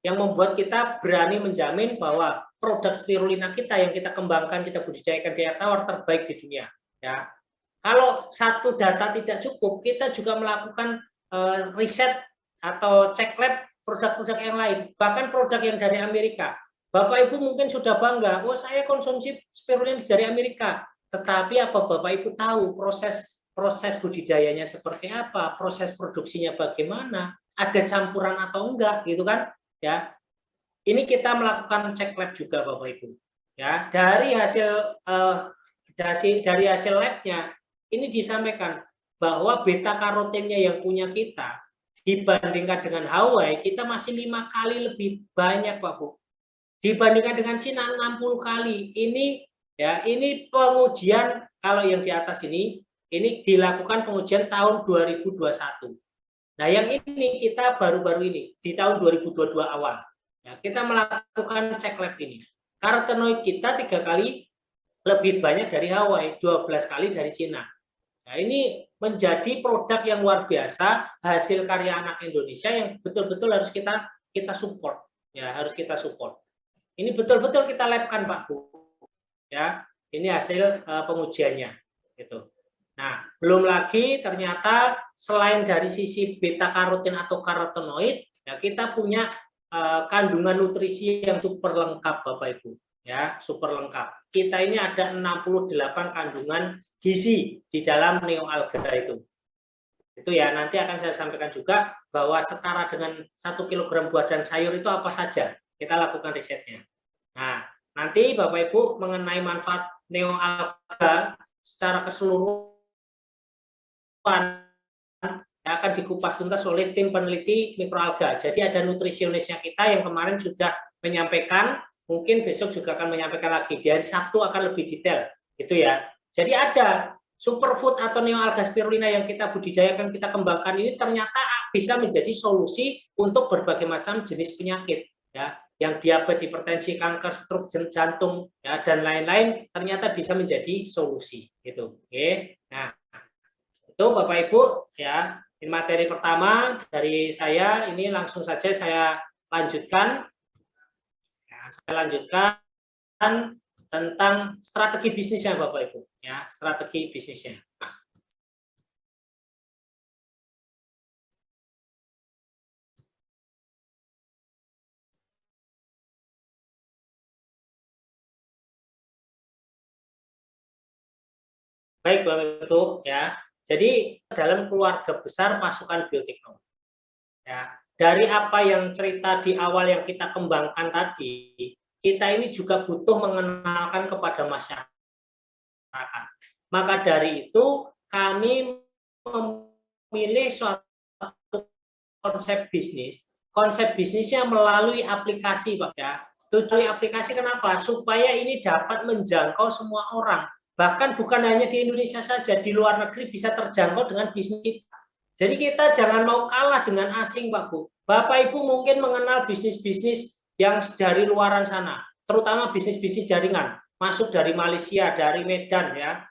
yang membuat kita berani menjamin bahwa produk spirulina kita yang kita kembangkan, kita budidayakan di air tawar terbaik di dunia. Ya, kalau satu data tidak cukup, kita juga melakukan riset atau cek lab produk-produk yang lain, bahkan produk yang dari Amerika. Bapak Ibu mungkin sudah bangga, oh saya konsumsi spirulina dari Amerika. Tetapi apa Bapak Ibu tahu proses budidayanya seperti apa, proses produksinya bagaimana, ada campuran atau enggak gitu kan ya. Ini kita melakukan cek lab juga Bapak Ibu ya. Dari hasil labnya ini disampaikan bahwa beta karotennya yang punya kita dibandingkan dengan Hawaii kita masih 5 kali lebih banyak Pak Bu. Dibandingkan dengan Cina 60 kali. Ini ya, ini pengujian kalau yang di atas ini dilakukan pengujian tahun 2021. Nah, yang ini kita baru-baru ini di tahun 2022 awal. Ya, kita melakukan cek lab ini. Karotenoid kita 3 kali lebih banyak dari Hawaii, 12 kali dari Cina. Nah, ini menjadi produk yang luar biasa, hasil karya anak Indonesia yang betul-betul harus kita support. Ya, harus kita support. Ini betul-betul kita labkan Pak Bu. Ya, ini hasil pengujiannya gitu. Nah, belum lagi ternyata selain dari sisi beta karotin atau karotenoid, ya kita punya kandungan nutrisi yang super lengkap Bapak Ibu. Ya, super lengkap. Kita ini ada 68 kandungan gizi di dalam neoalga itu. Itu ya, nanti akan saya sampaikan juga bahwa setara dengan 1 kg buah dan sayur itu apa saja. Kita lakukan risetnya. Nah, nanti Bapak Ibu mengenai manfaat neoalga secara keseluruhan akan dikupas tuntas oleh tim peneliti mikroalga. Jadi ada nutrisionisnya kita yang kemarin sudah menyampaikan, mungkin besok juga akan menyampaikan lagi. Di hari Sabtu akan lebih detail, gitu ya. Jadi ada superfood atau neoalga spirulina yang kita budidayakan, kita kembangkan ini ternyata bisa menjadi solusi untuk berbagai macam jenis penyakit, ya. Yang diabetes, hipertensi, kanker, stroke, jantung, ya, dan lain-lain ternyata bisa menjadi solusi, gitu. Oke. Nah, itu Bapak Ibu, ya. Ini materi pertama dari saya, ini langsung saja saya lanjutkan. Ya, saya lanjutkan tentang strategi bisnisnya Bapak Ibu, ya, strategi bisnisnya. Baik Bapak Ibu, ya. Jadi dalam keluarga besar pasukan bioteknologi. Ya, dari apa yang cerita di awal yang kita kembangkan tadi, kita ini juga butuh mengenalkan kepada masyarakat. Maka dari itu kami memilih suatu konsep bisnis. Konsep bisnisnya melalui aplikasi, Pak ya. Tujuan aplikasi kenapa? Supaya ini dapat menjangkau semua orang. Bahkan bukan hanya di Indonesia saja, di luar negeri bisa terjangkau dengan bisnis kita. Jadi kita jangan mau kalah dengan asing, Pak Bu. Bapak Ibu mungkin mengenal bisnis-bisnis yang dari luaran sana, terutama bisnis-bisnis jaringan, masuk dari Malaysia, dari Medan ya,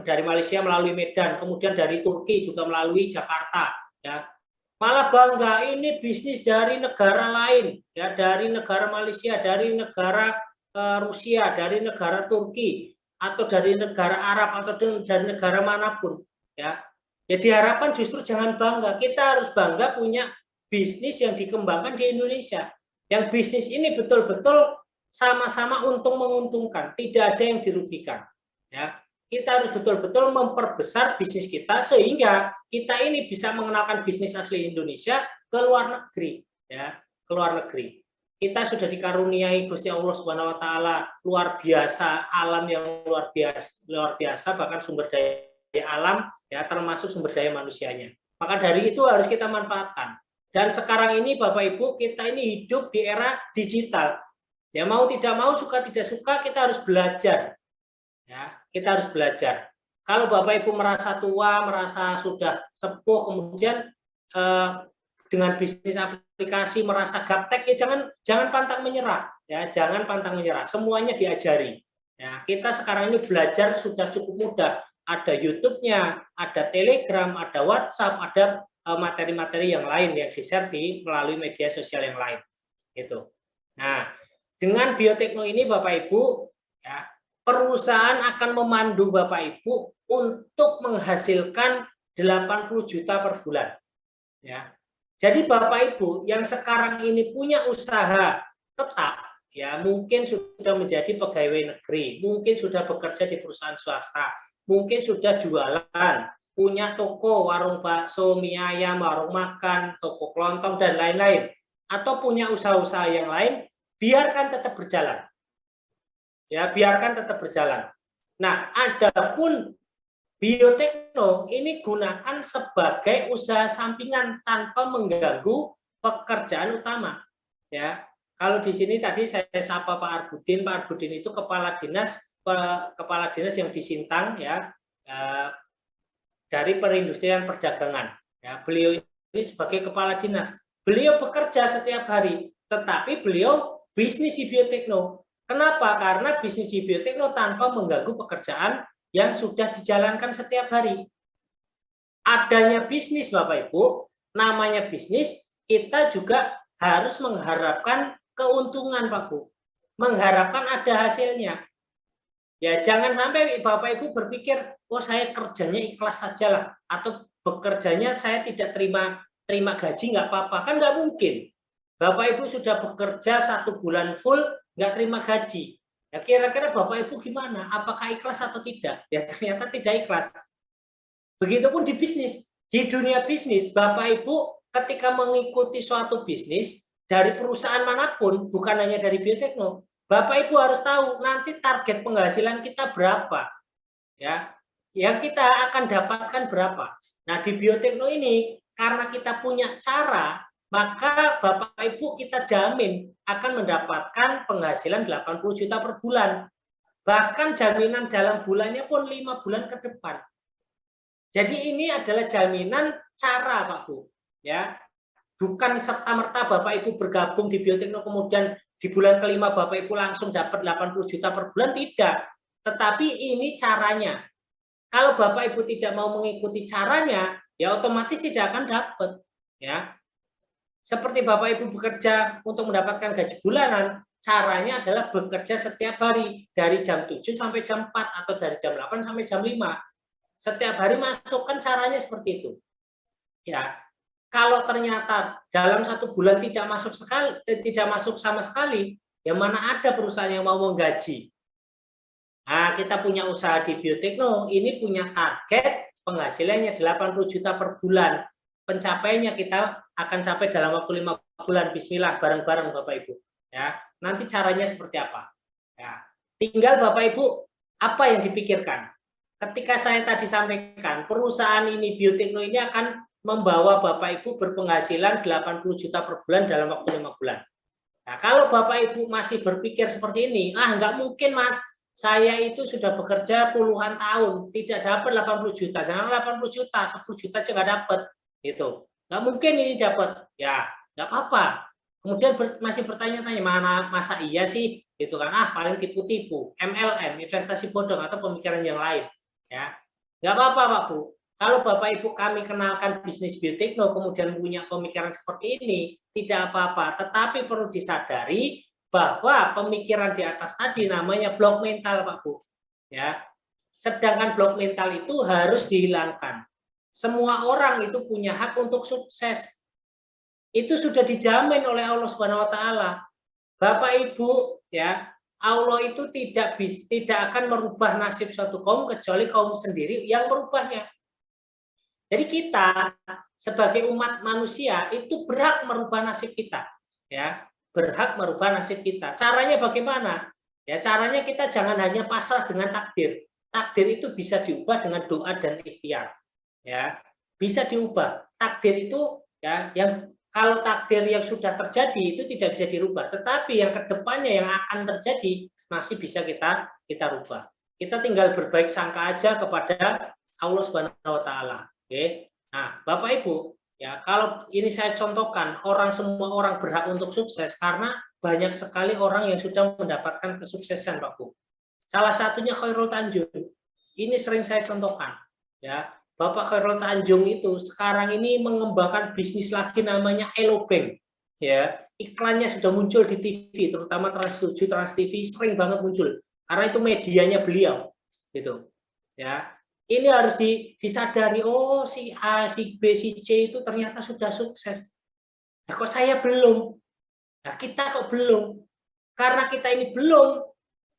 dari Malaysia melalui Medan, kemudian dari Turki juga melalui Jakarta ya. Malah bangga ini bisnis dari negara lain ya, dari negara Malaysia, dari negara Rusia, dari negara Turki, atau dari negara Arab atau dari negara manapun ya. Ya diharapkan justru jangan bangga, kita harus bangga punya bisnis yang dikembangkan di Indonesia. Yang bisnis ini betul-betul sama-sama untung menguntungkan, tidak ada yang dirugikan. Ya, kita harus betul-betul memperbesar bisnis kita sehingga kita ini bisa mengenalkan bisnis asli Indonesia ke luar negeri, ya, ke luar negeri. Kita sudah dikaruniai Gusti Allah Subhanahu wa taala luar biasa, alam yang luar biasa, bahkan sumber daya alam ya termasuk sumber daya manusianya. Maka dari itu harus kita manfaatkan. Dan sekarang ini Bapak Ibu, kita ini hidup di era digital. Ya mau tidak mau, suka tidak suka, kita harus belajar. Ya, kita harus belajar. Kalau Bapak Ibu merasa tua, merasa sudah sepuh, kemudian dengan bisnis aplikasi merasa gaptek, ya jangan pantang menyerah, ya jangan pantang menyerah. Semuanya diajari. Ya, kita sekarang ini belajar sudah cukup mudah. Ada YouTube-nya, ada Telegram, ada WhatsApp, ada materi-materi yang lain yang di-share melalui media sosial yang lain. Gitu. Nah, dengan biotekno ini Bapak Ibu, ya, perusahaan akan memandu Bapak Ibu untuk menghasilkan 80 juta per bulan. Ya. Jadi Bapak Ibu yang sekarang ini punya usaha tetap, ya mungkin sudah menjadi pegawai negeri, mungkin sudah bekerja di perusahaan swasta, mungkin sudah jualan, punya toko, warung bakso, mie ayam, warung makan, toko kelontong, dan lain-lain, atau punya usaha-usaha yang lain, biarkan tetap berjalan. Ya, biarkan tetap berjalan. Nah, adapun biotekno ini gunakan sebagai usaha sampingan tanpa mengganggu pekerjaan utama. Ya, kalau di sini tadi saya sapa Pak Arbudin. Pak Arbudin itu kepala dinas yang di Sintang, ya, dari perindustrian perdagangan. Ya, beliau ini sebagai kepala dinas. Beliau bekerja setiap hari, tetapi beliau bisnis di biotekno. Kenapa? Karena bisnis di biotekno tanpa mengganggu pekerjaan yang sudah dijalankan setiap hari. Adanya bisnis, Bapak Ibu, namanya bisnis, kita juga harus mengharapkan keuntungan, Pak Bu. Mengharapkan ada hasilnya. Ya, jangan sampai Bapak Ibu berpikir, oh saya kerjanya ikhlas saja lah, atau bekerjanya saya tidak terima gaji nggak apa-apa, kan nggak mungkin. Bapak Ibu sudah bekerja 1 bulan full nggak terima gaji. Ya, kira-kira Bapak Ibu gimana? Apakah ikhlas atau tidak? Ya, ternyata tidak ikhlas. Begitupun di bisnis. Di dunia bisnis, Bapak Ibu ketika mengikuti suatu bisnis dari perusahaan manapun, bukan hanya dari biotekno, Bapak Ibu harus tahu nanti target penghasilan kita berapa. Ya, yang kita akan dapatkan berapa. Nah, di biotekno ini karena kita punya cara, maka Bapak Ibu kita jamin akan mendapatkan penghasilan 80 juta per bulan. Bahkan jaminan dalam bulannya pun 5 bulan ke depan. Jadi ini adalah jaminan cara, Pak Bu. Ya, bukan serta-merta Bapak Ibu bergabung di biotekno kemudian di bulan kelima Bapak Ibu langsung dapat 80 juta per bulan, tidak. Tetapi ini caranya. Kalau Bapak Ibu tidak mau mengikuti caranya, ya otomatis tidak akan dapat. Ya, seperti Bapak Ibu bekerja untuk mendapatkan gaji bulanan, caranya adalah bekerja setiap hari dari jam 7 sampai jam 4 atau dari jam 8 sampai jam 5. Setiap hari masukkan caranya seperti itu. Ya, kalau ternyata dalam 1 bulan tidak masuk sama sekali, ya mana ada perusahaan yang mau menggaji. Nah, kita punya usaha di biotekno, ini punya target penghasilannya 80 juta per bulan. Pencapaiannya kita akan capai dalam waktu 5 bulan. Bismillah, bareng-bareng Bapak Ibu. Ya, nanti caranya seperti apa? Ya, tinggal Bapak Ibu apa yang dipikirkan. Ketika saya tadi sampaikan, perusahaan ini biotekno ini akan membawa Bapak Ibu berpenghasilan 80 juta per bulan dalam waktu 5 bulan. Nah, kalau Bapak Ibu masih berpikir seperti ini, nggak mungkin Mas, saya itu sudah bekerja puluhan tahun, tidak dapat 80 juta, jangan 80 juta, 10 juta aja nggak dapat. Gitu. Nggak mungkin ini dapat. Ya, nggak apa-apa. Kemudian masih bertanya-tanya, mana masa iya sih? Gitu kan, paling tipu-tipu, MLM, investasi bodong, atau pemikiran yang lain. Ya, nggak apa-apa Pak Bu. Kalau Bapak Ibu kami kenalkan bisnis biotekno kemudian punya pemikiran seperti ini, tidak apa-apa. Tetapi perlu disadari bahwa pemikiran di atas tadi namanya blok mental Pak Bu. Ya, sedangkan blok mental itu harus dihilangkan. Semua orang itu punya hak untuk sukses. Itu sudah dijamin oleh Allah Subhanahu wa taala. Bapak Ibu, ya, Allah itu tidak akan merubah nasib suatu kaum kecuali kaum sendiri yang merubahnya. Jadi kita sebagai umat manusia itu berhak merubah nasib kita, ya, berhak merubah nasib kita. Caranya bagaimana? Ya, caranya kita jangan hanya pasrah dengan takdir. Takdir itu bisa diubah dengan doa dan ikhtiar. Ya, bisa diubah. Takdir itu, ya, yang kalau takdir yang sudah terjadi itu tidak bisa dirubah, tetapi yang kedepannya yang akan terjadi masih bisa kita rubah. Kita tinggal berbaik sangka aja kepada Allah Subhanahu wa taala. Oke. Nah, Bapak Ibu, ya, kalau ini saya contohkan, semua orang berhak untuk sukses karena banyak sekali orang yang sudah mendapatkan kesuksesan, Pak Bu. Salah satunya Khairul Tanjung. Ini sering saya contohkan, ya. Bapak Khairul Tanjung itu sekarang ini mengembangkan bisnis lagi namanya Elobank. Ya, iklannya sudah muncul di TV, terutama Trans 7, Trans TV sering banget muncul karena itu medianya beliau. Gitu. Ya. Ini harus disadari, oh si A, si B, si C itu ternyata sudah sukses. Nah, kok saya belum? Nah, kita kok belum? Karena kita ini belum,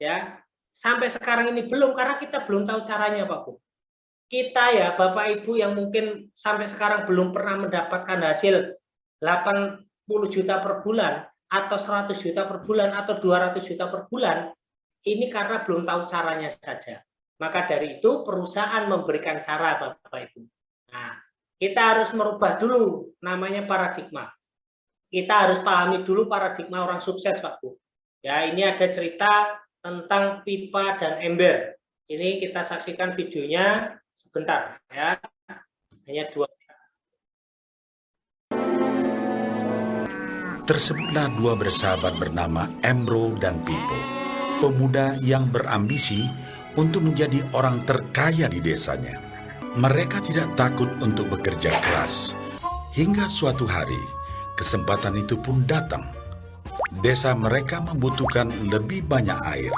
ya. Sampai sekarang ini belum karena kita belum tahu caranya, Pak Bu. kita ya Bapak Ibu yang mungkin sampai sekarang belum pernah mendapatkan hasil 80 juta per bulan atau 100 juta per bulan atau 200 juta per bulan, ini karena belum tahu caranya saja. Maka dari itu perusahaan memberikan cara Bapak Ibu. Nah, kita harus merubah dulu namanya paradigma. Kita harus pahami dulu paradigma orang sukses Pak Bu. Ya, ini ada cerita tentang pipa dan ember. Ini kita saksikan videonya sebentar ya. Hanya 2. Tersebutlah dua bersahabat bernama Embro dan Pipo, pemuda yang berambisi untuk menjadi orang terkaya di desanya. Mereka tidak takut untuk bekerja keras. Hingga suatu hari, kesempatan itu pun datang. Desa mereka membutuhkan lebih banyak air.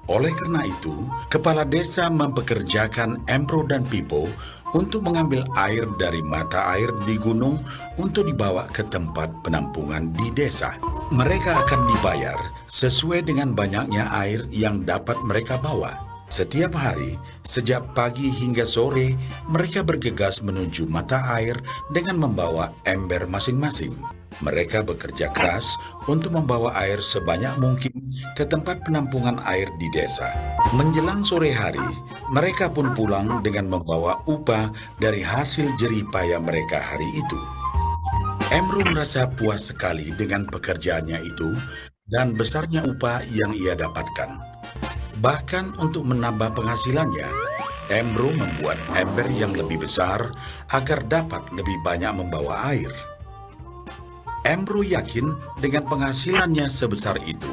Oleh karena itu, kepala desa mempekerjakan Embro dan Pipo untuk mengambil air dari mata air di gunung untuk dibawa ke tempat penampungan di desa. Mereka akan dibayar sesuai dengan banyaknya air yang dapat mereka bawa. Setiap hari, sejak pagi hingga sore, mereka bergegas menuju mata air dengan membawa ember masing-masing. Mereka bekerja keras untuk membawa air sebanyak mungkin ke tempat penampungan air di desa. Menjelang sore hari, mereka pun pulang dengan membawa upah dari hasil jerih payah mereka hari itu. Embro merasa puas sekali dengan pekerjaannya itu dan besarnya upah yang ia dapatkan. Bahkan untuk menambah penghasilannya, Embro membuat ember yang lebih besar agar dapat lebih banyak membawa air. Embro yakin dengan penghasilannya sebesar itu,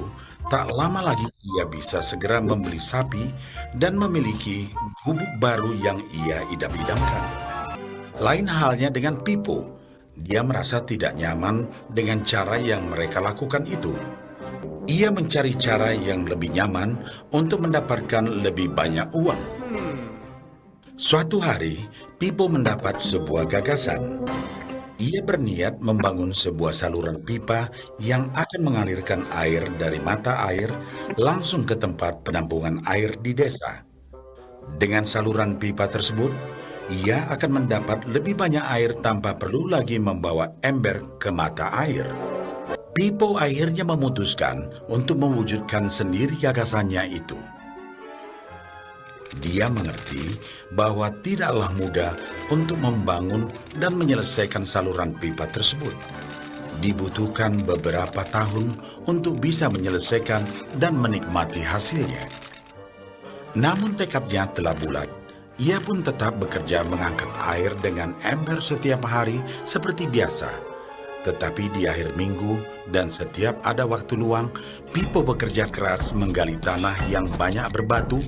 tak lama lagi ia bisa segera membeli sapi dan memiliki gubuk baru yang ia idam-idamkan. Lain halnya dengan Pipo, dia merasa tidak nyaman dengan cara yang mereka lakukan itu. Ia mencari cara yang lebih nyaman untuk mendapatkan lebih banyak uang. Suatu hari, Pipo mendapat sebuah gagasan. Ia berniat membangun sebuah saluran pipa yang akan mengalirkan air dari mata air langsung ke tempat penampungan air di desa. Dengan saluran pipa tersebut, ia akan mendapat lebih banyak air tanpa perlu lagi membawa ember ke mata air. Pipo akhirnya memutuskan untuk mewujudkan sendiri gagasannya itu. Dia mengerti bahwa tidaklah mudah untuk membangun dan menyelesaikan saluran pipa tersebut. Dibutuhkan beberapa tahun untuk bisa menyelesaikan dan menikmati hasilnya. Namun tekadnya telah bulat. Ia pun tetap bekerja mengangkat air dengan ember setiap hari seperti biasa. Tetapi di akhir minggu dan setiap ada waktu luang, Pipo bekerja keras menggali tanah yang banyak berbatu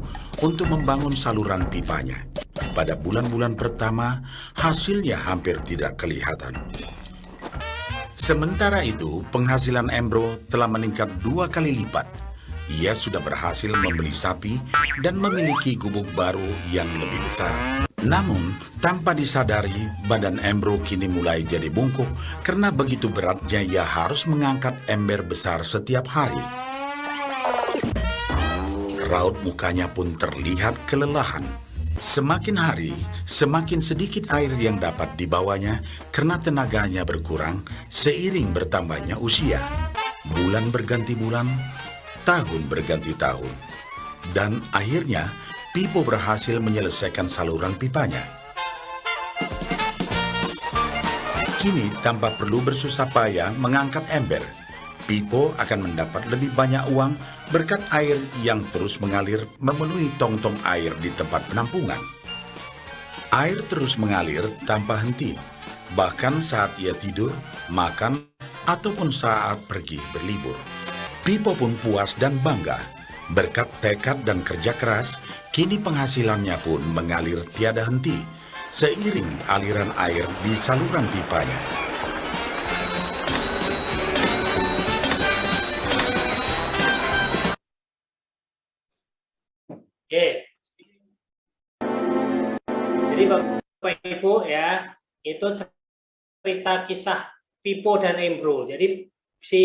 untuk membangun saluran pipanya. Pada bulan-bulan pertama, hasilnya hampir tidak kelihatan. Sementara itu, penghasilan Embro telah meningkat 2 kali lipat. Ia sudah berhasil membeli sapi dan memiliki gubuk baru yang lebih besar. Namun, tanpa disadari, badan Embro kini mulai jadi bungkuk karena begitu beratnya ia harus mengangkat ember besar setiap hari. Raut mukanya pun terlihat kelelahan. Semakin hari, semakin sedikit air yang dapat dibawanya karena tenaganya berkurang seiring bertambahnya usia. Bulan berganti bulan, tahun berganti tahun. Dan akhirnya, Pipo berhasil menyelesaikan saluran pipanya. Kini, tanpa perlu bersusah payah mengangkat ember, Pipo akan mendapat lebih banyak uang berkat air yang terus mengalir memenuhi tong-tong air di tempat penampungan. Air terus mengalir tanpa henti, bahkan saat ia tidur, makan, ataupun saat pergi berlibur. Pipo pun puas dan bangga. Berkat tekad dan kerja keras, kini penghasilannya pun mengalir tiada henti, seiring aliran air di saluran pipanya. Oke. Jadi Bapak Ibu ya, itu cerita kisah Pipo dan Embro. Jadi si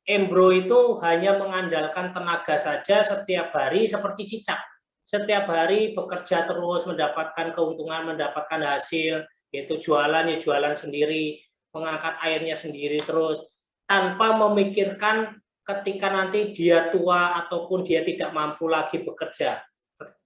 Embro itu hanya mengandalkan tenaga saja setiap hari seperti cicak. setiap hari bekerja terus, mendapatkan keuntungan, mendapatkan hasil, yaitu jualan ya jualan sendiri, mengangkat airnya sendiri terus, tanpa memikirkan ketika nanti dia tua ataupun dia tidak mampu lagi bekerja.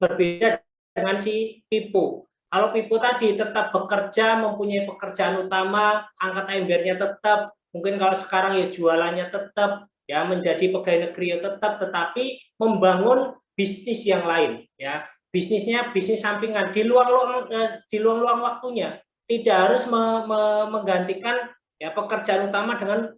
Berbeda dengan si Pipo. Kalau Pipo tadi tetap bekerja, mempunyai pekerjaan utama, angkat embernya tetap, mungkin kalau sekarang ya jualannya tetap, ya menjadi pegawai negeri ya tetap, tetapi membangun bisnis yang lain, ya bisnisnya bisnis sampingan di luang waktunya, tidak harus menggantikan ya pekerjaan utama dengan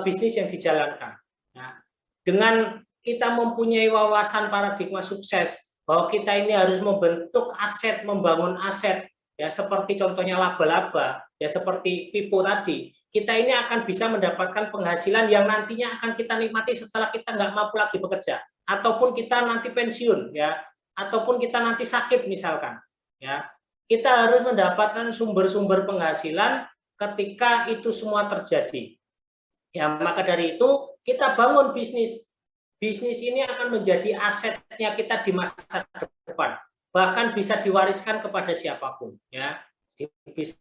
bisnis yang dijalankan. Nah, dengan kita mempunyai wawasan paradigma sukses, bahwa kita ini harus membentuk aset, membangun aset, ya seperti contohnya laba-laba, ya seperti Pipo tadi, kita ini akan bisa mendapatkan penghasilan yang nantinya akan kita nikmati setelah kita nggak mampu lagi bekerja, ataupun kita nanti pensiun, ya, ataupun kita nanti sakit misalkan, ya, kita harus mendapatkan sumber-sumber penghasilan ketika itu semua terjadi. Ya, maka dari itu kita bangun bisnis. Bisnis ini akan menjadi asetnya kita di masa depan, bahkan bisa diwariskan kepada siapapun, ya, bisa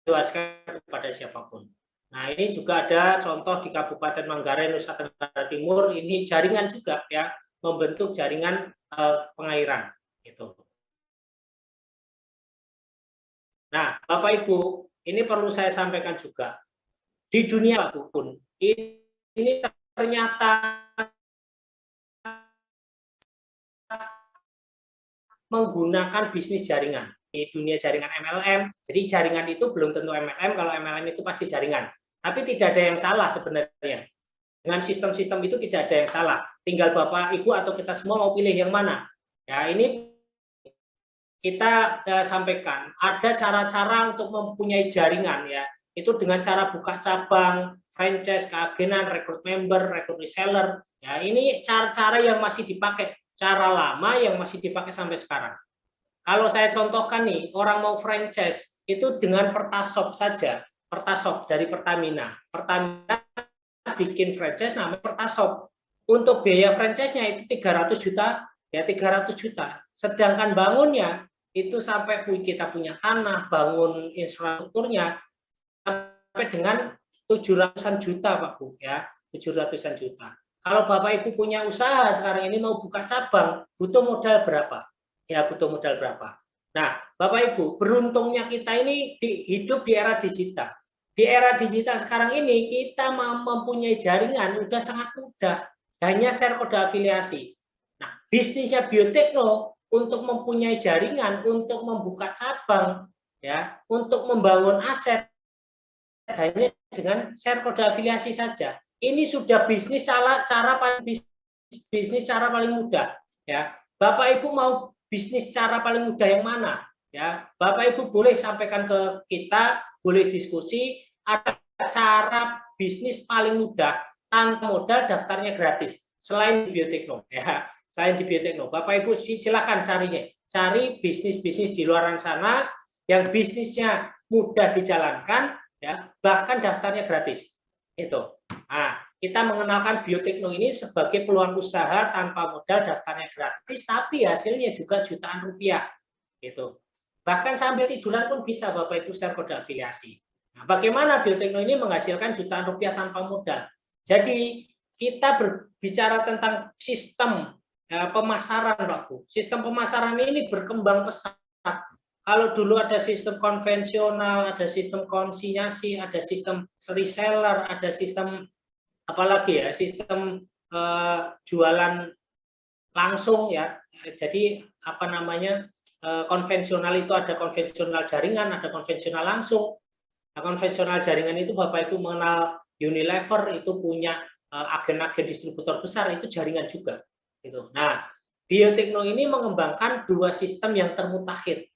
diwariskan kepada siapapun. Nah, ini juga ada contoh di Kabupaten Manggarai, Nusa Tenggara Timur, ini jaringan juga, ya, membentuk jaringan pengairan, gitu. Nah, Bapak Ibu, ini perlu saya sampaikan juga, di dunia apapun, ini ternyata menggunakan bisnis jaringan di dunia jaringan MLM. Jadi jaringan itu belum tentu MLM, kalau MLM itu pasti jaringan. Tapi tidak ada yang salah sebenarnya. Dengan sistem-sistem itu tidak ada yang salah. Tinggal Bapak, Ibu, atau kita semua mau pilih yang mana. Ya, ini kita sampaikan. Ada cara-cara untuk mempunyai jaringan, ya. Itu dengan cara buka cabang, franchise, keagenan, rekrut member, rekrut reseller. Ya, ini cara-cara yang masih dipakai. Cara lama yang masih dipakai sampai sekarang. Kalau saya contohkan nih, orang mau franchise itu dengan Pertasop saja, Pertasop dari Pertamina. Pertamina bikin franchise namanya Pertasop. Untuk biaya franchise-nya itu 300 juta, ya 300 juta. Sedangkan bangunnya itu sampai kita punya tanah, bangun infrastrukturnya sampai dengan 700-an juta, Pak Bu, ya, 700-an juta. Kalau Bapak Ibu punya usaha sekarang ini mau buka cabang, butuh modal berapa? Ya, butuh modal berapa? Nah, Bapak Ibu, beruntungnya kita ini hidup di era digital. Di era digital sekarang ini kita mempunyai jaringan udah sangat mudah. Hanya share kode afiliasi. Nah, bisnisnya Biotekno untuk mempunyai jaringan, untuk membuka cabang, ya, untuk membangun aset hanya dengan share kode afiliasi saja. Ini sudah bisnis cara paling mudah, ya. Bapak Ibu mau bisnis cara paling mudah yang mana, ya? Bapak Ibu boleh sampaikan ke kita, boleh diskusi. Ada cara bisnis paling mudah tanpa modal, daftarnya gratis selain di Biotekno, ya. Selain di Biotekno, Bapak Ibu silakan carinya, cari bisnis-bisnis di luar sana yang bisnisnya mudah dijalankan, ya, bahkan daftarnya gratis. Itu. Nah, kita mengenalkan Biotekno ini sebagai peluang usaha tanpa modal, daftarnya gratis, tapi hasilnya juga jutaan rupiah. Gitu. Bahkan sambil tiduran pun bisa Bapak Ibu share kode afiliasi. Nah, bagaimana Biotekno ini menghasilkan jutaan rupiah tanpa modal? Jadi kita berbicara tentang sistem pemasaran, Pak Bu. Sistem pemasaran ini berkembang pesat. Kalau dulu ada sistem konvensional, ada sistem konsinyasi, ada sistem reseller, ada sistem apalagi ya, sistem jualan langsung, ya. Jadi apa namanya, konvensional itu ada konvensional jaringan, ada konvensional langsung. Nah, konvensional jaringan itu Bapak Ibu mengenal Unilever itu punya agen-agen distributor besar, itu jaringan juga. Gitu. Nah, Biotekno ini mengembangkan dua sistem yang termutakhir.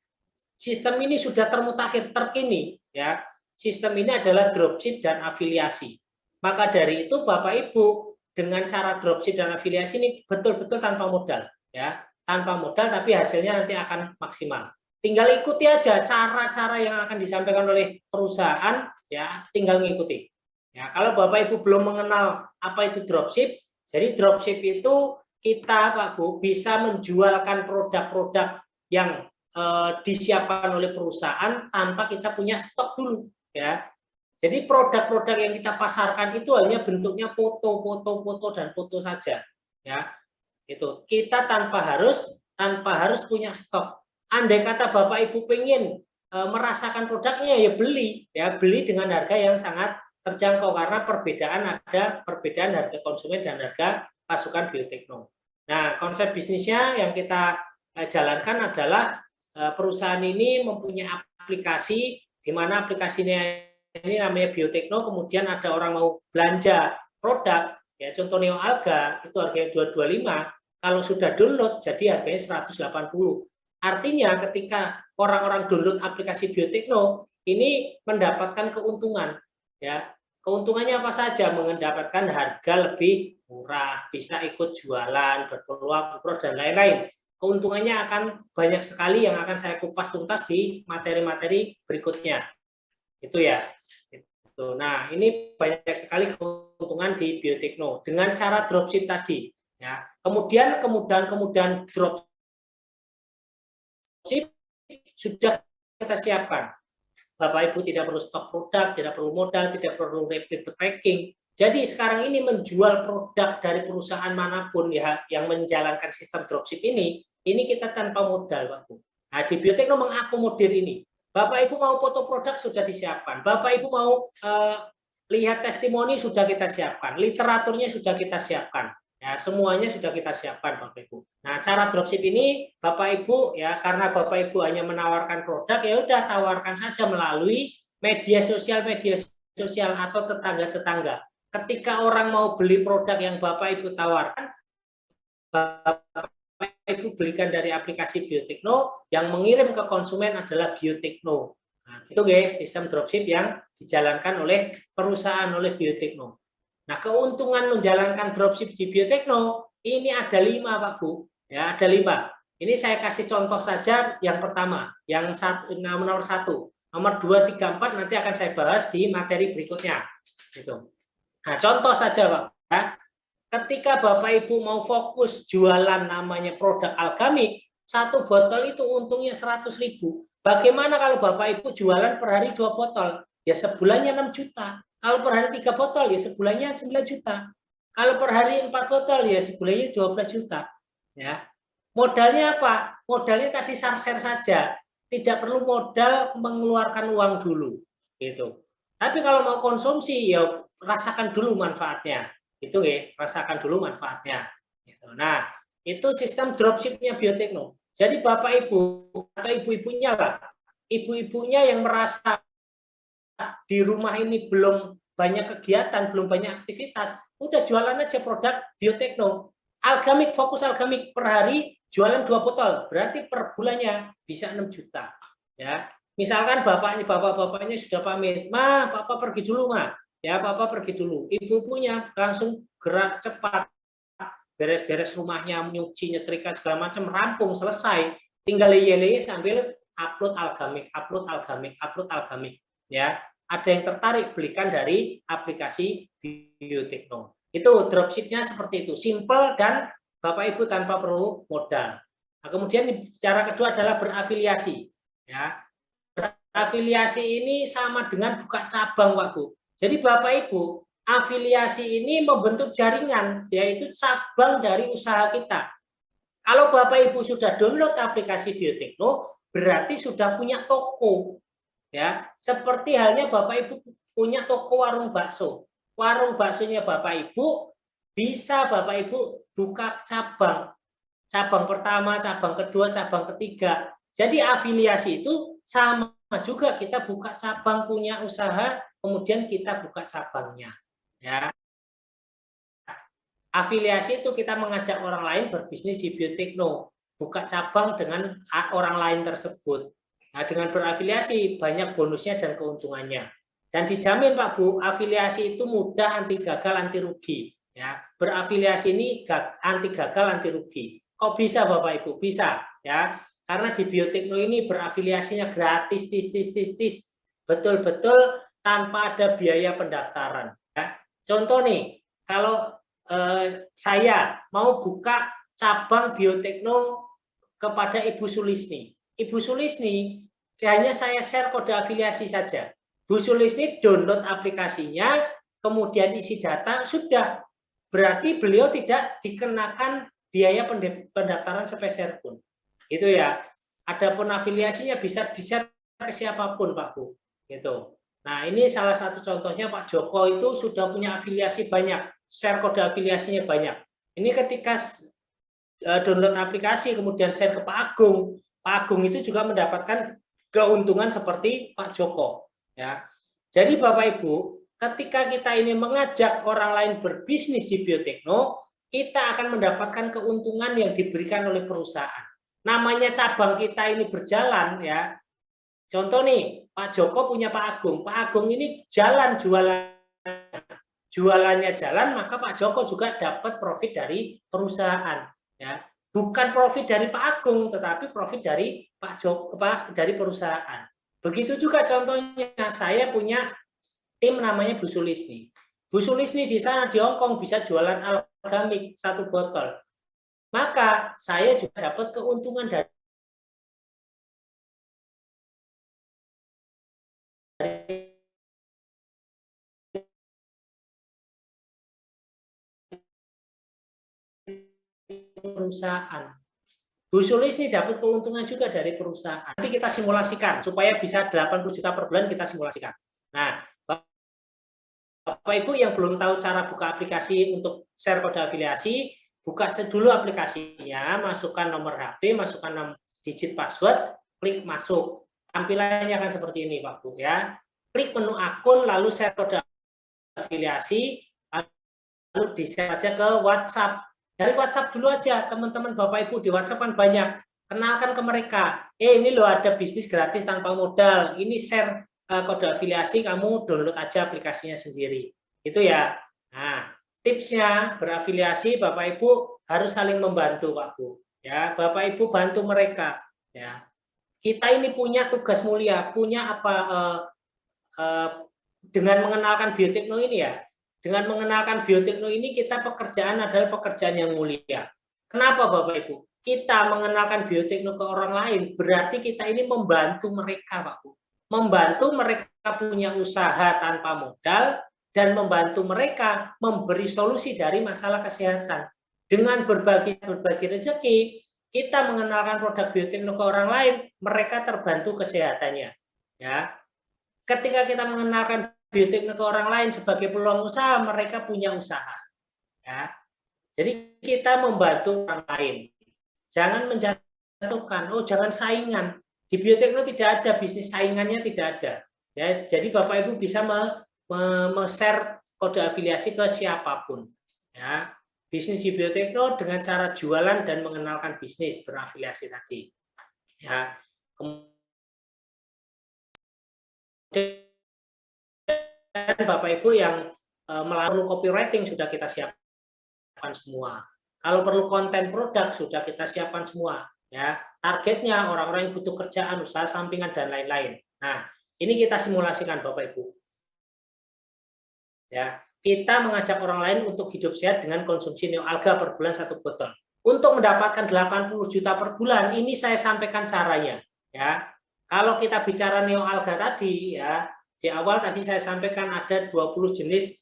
Sistem ini sudah termutakhir, terkini, ya. Sistem ini adalah dropship dan afiliasi. Maka dari itu Bapak Ibu dengan cara dropship dan afiliasi ini betul-betul tanpa modal, ya, tanpa modal, tapi hasilnya nanti akan maksimal. Tinggal ikuti aja cara-cara yang akan disampaikan oleh perusahaan, ya, tinggal ngikuti. Ya, kalau Bapak Ibu belum mengenal apa itu dropship, jadi dropship itu kita Pak Bu bisa menjualkan produk-produk yang disiapkan oleh perusahaan tanpa kita punya stok dulu ya. Jadi produk-produk yang kita pasarkan itu hanya bentuknya foto dan foto saja ya. Itu kita tanpa harus punya stok. Andai kata Bapak Ibu pengen merasakan produknya ya beli dengan harga yang sangat terjangkau karena ada perbedaan harga konsumen dan harga pasukan Biotekno. Nah, konsep bisnisnya yang kita jalankan adalah perusahaan ini mempunyai aplikasi di mana aplikasinya ini namanya Biotekno, kemudian ada orang mau belanja produk ya, contoh Neo Alga itu harganya 225, kalau sudah download jadi harganya 180. Artinya ketika orang-orang download aplikasi Biotekno ini mendapatkan keuntungan ya. Keuntungannya apa saja? Mendapatkan harga lebih murah, bisa ikut jualan, berpeluang umroh dan lain-lain. Keuntungannya akan banyak sekali yang akan saya kupas tuntas di materi-materi berikutnya. Itu ya. Nah, ini banyak sekali keuntungan di Biotekno dengan cara dropship tadi. Ya. Kemudian dropship sudah kita siapkan. Bapak Ibu tidak perlu stok produk, tidak perlu modal, tidak perlu ribet packing. Jadi sekarang ini menjual produk dari perusahaan manapun ya yang menjalankan sistem dropship ini kita tanpa modal, Pak Bu. Nah, di Biotekno mengakomodir ini. Bapak Ibu mau foto produk sudah disiapkan. Bapak Ibu mau lihat testimoni sudah kita siapkan. Literaturnya sudah kita siapkan. Ya, semuanya sudah kita siapkan, Bapak Ibu. Nah, cara dropship ini Bapak Ibu ya, karena Bapak Ibu hanya menawarkan produk, ya udah tawarkan saja melalui media sosial atau tetangga-tetangga. Ketika orang mau beli produk yang Bapak Ibu tawarkan, Bapak Ibu belikan dari aplikasi Biotekno, yang mengirim ke konsumen adalah Biotekno. Nah, itu guys, sistem dropship yang dijalankan oleh perusahaan, oleh Biotekno. Nah, keuntungan menjalankan dropship di Biotekno ini ada 5, Pak Bu. Ya, ada 5. Ini saya kasih contoh saja yang pertama, yang nomor 1. Nomor 2, 3, 4 nanti akan saya bahas di materi berikutnya. Gitu. Nah, contoh saja, Pak. Ya. Ketika Bapak Ibu mau fokus jualan namanya produk Algamik, 1 botol itu untungnya 100.000. Bagaimana kalau Bapak Ibu jualan per hari 2 botol? Ya sebulannya 6 juta. Kalau per hari 3 botol ya sebulannya 9 juta. Kalau per hari 4 botol ya sebulannya 12 juta. Ya. Modalnya apa? Modalnya tadi share saja. Tidak perlu modal mengeluarkan uang dulu. Gitu. Tapi kalau mau konsumsi ya rasakan dulu manfaatnya. Itu ya, rasakan dulu manfaatnya. Gitu. Nah, itu sistem dropship-nya Biotekno. Jadi Bapak Ibu atau ibu-ibunya lah. Ibu-ibunya yang merasa di rumah ini belum banyak kegiatan, belum banyak aktivitas, udah jualan aja produk Biotekno. Algamik, fokus Algamik per hari jualan 2 botol, berarti per bulannya bisa 6 juta. Ya, misalkan bapak-bapaknya sudah pamit, "Ma, papa pergi dulu, Ma." Ya, papa pergi dulu. Ibu-ibunya langsung gerak cepat, beres-beres rumahnya, nyuci, nyetrika segala macam, rampung, selesai. Tinggal leye-leye sambil upload Algamik. Ya, ada yang tertarik belikan dari aplikasi Biotekno. Itu dropship-nya seperti itu, simple dan Bapak Ibu tanpa perlu modal. Nah, kemudian cara kedua adalah berafiliasi. Ya, berafiliasi ini sama dengan buka cabang, Pak Bu. Jadi Bapak Ibu, afiliasi ini membentuk jaringan, yaitu cabang dari usaha kita. Kalau Bapak Ibu sudah download aplikasi Biotekno, berarti sudah punya toko. Ya, seperti halnya Bapak Ibu punya toko warung bakso. Warung baksonya Bapak Ibu bisa Bapak Ibu buka cabang. Cabang pertama, cabang kedua, cabang ketiga. Jadi afiliasi itu sama juga, kita buka cabang, punya usaha, kemudian kita buka cabangnya. Ya. Afiliasi itu kita mengajak orang lain berbisnis di Biotekno, buka cabang dengan orang lain tersebut. Nah, dengan berafiliasi banyak bonusnya dan keuntungannya. Dan dijamin Pak Bu, afiliasi itu mudah, anti gagal, anti rugi. Ya, berafiliasi ini anti gagal, anti rugi. Kok bisa Bapak Ibu? Bisa, ya. Karena di Biotekno ini berafiliasinya gratis, betul-betul tanpa ada biaya pendaftaran. Ya. Contoh nih, kalau saya mau buka cabang biotekno kepada Ibu Sulisni. Ibu Sulisni hanya saya share kode afiliasi saja. Bu Sulisni download aplikasinya, kemudian isi data, sudah. Berarti beliau tidak dikenakan biaya pendaftaran sepeser pun. Itu ya. Adapun afiliasinya bisa di-share ke siapapun, Pak Bu. Gitu. Nah, ini salah satu contohnya Pak Joko itu sudah punya afiliasi banyak, share kode afiliasinya banyak. Ini ketika download aplikasi kemudian share ke Pak Agung itu juga mendapatkan keuntungan seperti Pak Joko. Ya, jadi Bapak Ibu, ketika kita ini mengajak orang lain berbisnis di biotekno, kita akan mendapatkan keuntungan yang diberikan oleh perusahaan. Namanya cabang kita ini berjalan, ya. Contoh nih, Pak Joko punya Pak Agung ini jalan jualannya jalan, maka Pak Joko juga dapat profit dari perusahaan. Ya, bukan profit dari Pak Agung, tetapi profit dari Pak Joko, dari perusahaan. Begitu juga contohnya, saya punya tim namanya Bu Sulisni. Bu Sulisni di sana di Hongkong bisa jualan Algamik 1 botol. Maka saya juga dapat keuntungan dari perusahaan. Bu Sulisni dapat keuntungan juga dari perusahaan. Nanti kita simulasikan supaya bisa 80 juta per bulan, kita simulasikan. Nah, Bapak Ibu yang belum tahu cara buka aplikasi untuk share kode afiliasi, buka dulu aplikasinya, masukkan nomor HP, masukkan 6 digit password, klik masuk. Tampilannya akan seperti ini, Pak Bu, ya. Klik menu akun, lalu share kode afiliasi, lalu di-share aja ke WhatsApp. Dari WhatsApp dulu aja, teman-teman Bapak Ibu di WhatsApp kan banyak. Kenalkan ke mereka, ini loh ada bisnis gratis tanpa modal, ini share kode afiliasi, kamu download aja aplikasinya sendiri. Itu ya. Nah, tipsnya berafiliasi Bapak Ibu harus saling membantu, Pak Bu. Ya, Bapak Ibu bantu mereka. Ya, kita ini punya tugas mulia, punya apa dengan mengenalkan biotekno ini ya. Dengan mengenalkan biotekno ini kita pekerjaan adalah pekerjaan yang mulia. Kenapa Bapak Ibu? Kita mengenalkan biotekno ke orang lain berarti kita ini membantu mereka, Pak Bu. Membantu mereka punya usaha tanpa modal dan membantu mereka memberi solusi dari masalah kesehatan. Dengan berbagi rezeki, kita mengenalkan produk biotekno ke orang lain, mereka terbantu kesehatannya. Ya, ketika kita mengenalkan biotekno ke orang lain sebagai peluang usaha, mereka punya usaha. Ya, jadi kita membantu orang lain. Jangan menjatuhkan, jangan saingan. Di biotekno tidak ada bisnis saingannya, tidak ada. Ya, jadi Bapak Ibu bisa share kode afiliasi ke siapapun. Ya, bisnis di biotekno dengan cara jualan dan mengenalkan bisnis berafiliasi tadi. Ya, dan Bapak Ibu yang melalui copywriting sudah kita siapkan semua. Kalau perlu konten produk sudah kita siapkan semua. Ya, targetnya orang-orang yang butuh kerjaan, usaha sampingan dan lain-lain. Nah, ini kita simulasikan Bapak Ibu. Ya, kita mengajak orang lain untuk hidup sehat dengan konsumsi neoalga per bulan 1 botol. Untuk mendapatkan 80 juta per bulan, ini saya sampaikan caranya. Ya, kalau kita bicara neoalga tadi, ya di awal tadi saya sampaikan ada 20 jenis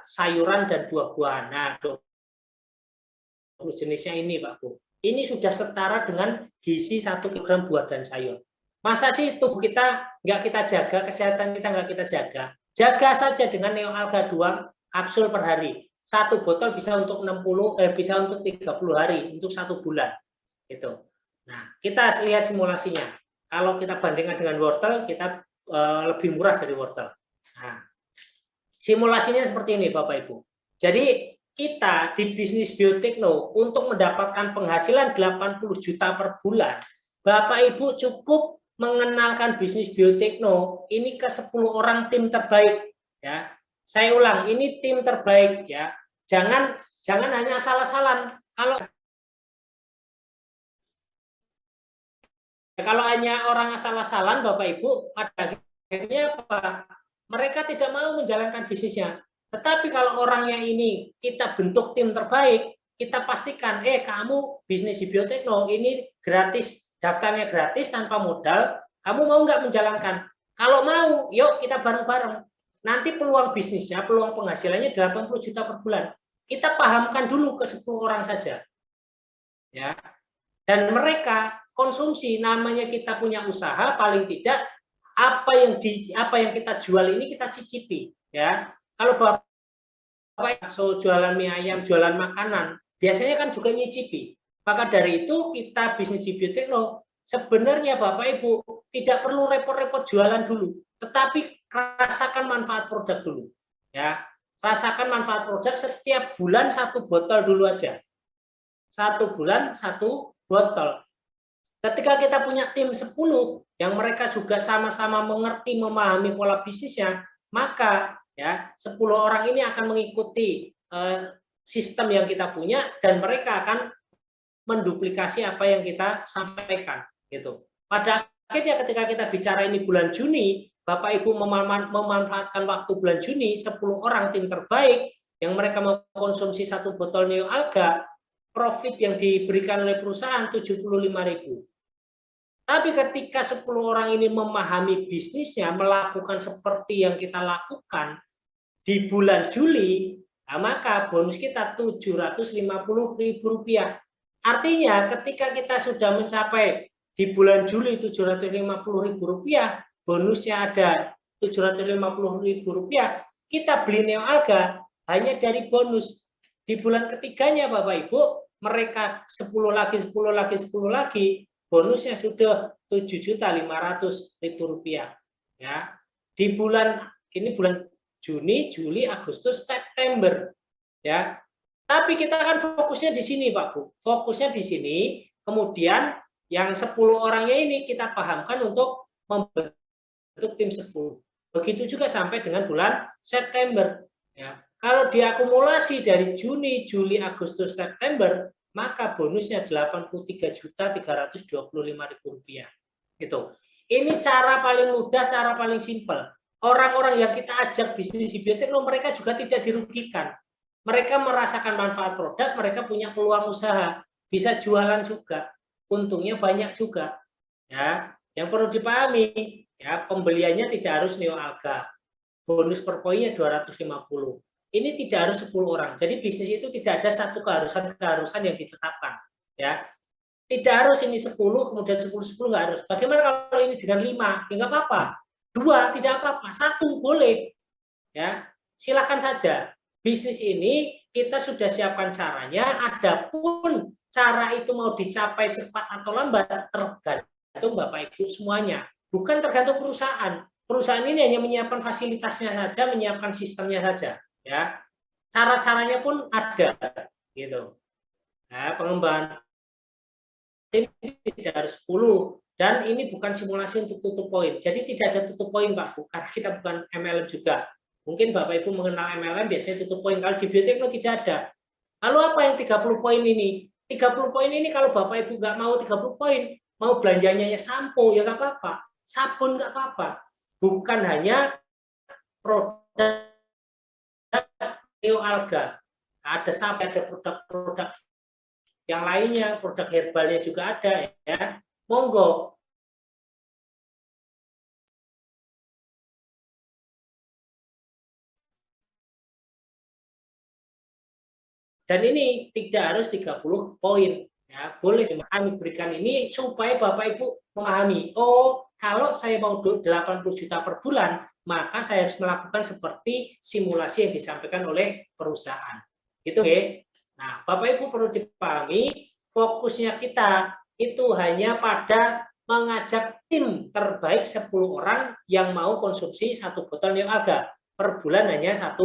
sayuran dan buah-buahan. Nah, 20 jenisnya ini, Pak Bu. Ini sudah setara dengan gizi 1 kg buah dan sayur. Masa sih tubuh kita nggak kita jaga, kesehatan kita nggak kita jaga? Jaga saja dengan neoalga 2 kapsul per hari. 1 botol bisa untuk 30 hari, untuk 1 bulan. Gitu. Nah, kita lihat simulasinya. Kalau kita bandingkan dengan wortel, kita lebih murah dari wortel. Nah, simulasinya seperti ini, Bapak Ibu. Jadi kita di bisnis biotekno untuk mendapatkan penghasilan 80 juta per bulan, Bapak Ibu cukup mengenalkan bisnis biotekno ini ke 10 orang tim terbaik. Ya, saya ulang, ini tim terbaik ya. Jangan hanya asal-asalan. Kalau hanya orang asal-asalan, Bapak Ibu, pada akhirnya apa? Mereka tidak mau menjalankan bisnisnya. Tetapi kalau orangnya ini kita bentuk tim terbaik, kita pastikan, kamu bisnis di Biotekno ini gratis, daftarnya gratis tanpa modal, kamu mau nggak menjalankan? Kalau mau, yuk kita bareng-bareng. Nanti peluang bisnisnya, peluang penghasilannya 80 juta per bulan. Kita pahamkan dulu ke 10 orang saja. Ya. Dan mereka konsumsi, namanya kita punya usaha, paling tidak apa yang kita jual ini kita cicipi, ya. Kalau Bapak jualan mie ayam, jualan makanan, biasanya kan juga nyicipi. Maka dari itu kita bisnis di Biotekno sebenarnya Bapak Ibu tidak perlu repot-repot jualan dulu, tetapi rasakan manfaat produk dulu, ya. Rasakan manfaat produk setiap bulan 1 botol dulu aja. 1 bulan 1 botol. Ketika kita punya tim 10 yang mereka juga sama-sama mengerti, memahami pola bisnisnya, maka ya 10 orang ini akan mengikuti sistem yang kita punya dan mereka akan menduplikasi apa yang kita sampaikan gitu. Pada akhirnya ketika kita bicara ini bulan Juni, Bapak Ibu memanfaatkan waktu bulan Juni 10 orang tim terbaik yang mereka mengkonsumsi 1 botol Neo Alga, profit yang diberikan oleh perusahaan 75.000. Tapi ketika 10 orang ini memahami bisnisnya, melakukan seperti yang kita lakukan di bulan Juli, maka bonus kita Rp750.000. Artinya ketika kita sudah mencapai di bulan Juli Rp750.000, bonusnya ada Rp750.000, kita beli Neo Alga hanya dari bonus. Di bulan ketiganya Bapak Ibu, mereka 10 lagi, bonusnya sudah Rp7.500.000, ya. Di bulan ini bulan Juni, Juli, Agustus, September, ya. Tapi kita kan fokusnya di sini, Pak Bu. Fokusnya di sini, kemudian yang 10 orangnya ini kita pahamkan untuk membentuk tim 10. Begitu juga sampai dengan bulan September, ya. Kalau diakumulasi dari Juni, Juli, Agustus, September, maka bonusnya Rp83.325.000. Gitu. Ini cara paling mudah, cara paling simpel. Orang-orang yang kita ajak bisnis di Biotekno, mereka juga tidak dirugikan. Mereka merasakan manfaat produk, mereka punya peluang usaha, bisa jualan juga, untungnya banyak juga. Ya, yang perlu dipahami, ya pembeliannya tidak harus Neo Alga. Bonus per poinnya 250. Ini tidak harus 10 orang. Jadi bisnis itu tidak ada satu keharusan yang ditetapkan, ya. Tidak harus ini 10 kemudian 10 nggak harus. Bagaimana kalau ini dengan 5? Ya nggak apa-apa. 2 tidak apa-apa. 1 boleh. Ya, silakan saja. Bisnis ini kita sudah siapkan caranya. Adapun cara itu mau dicapai cepat atau lambat tergantung Bapak Ibu semuanya. Bukan tergantung perusahaan. Perusahaan ini hanya menyiapkan fasilitasnya saja, menyiapkan sistemnya saja. Ya, cara-caranya pun ada, gitu. Nah, pengembangan ini tidak harus 10 dan ini bukan simulasi untuk tutup poin. Jadi tidak ada tutup poin, Pak Bu, karena kita bukan MLM juga. Mungkin Bapak Ibu mengenal MLM biasanya tutup poin. Kalau di Biotekno tidak ada. Lalu apa yang 30 poin ini? 30 poin ini kalau Bapak Ibu nggak mau 30 poin, mau belanjanya ya sampo ya nggak apa-apa, sabun nggak apa-apa. Bukan hanya produk Neo Alga, ada sampai ada produk-produk yang lainnya, produk herbalnya juga ada, ya. Monggo. Dan ini tidak harus 30 poin, ya. Boleh kami berikan ini supaya Bapak Ibu memahami, oh kalau saya mau 80 juta per bulan, maka saya harus melakukan seperti simulasi yang disampaikan oleh perusahaan. Gitu ya. Nah, Bapak Ibu perlu dipahami, fokusnya kita itu hanya pada mengajak tim terbaik 10 orang yang mau konsumsi 1 botol Neo Alga. Per bulan hanya 1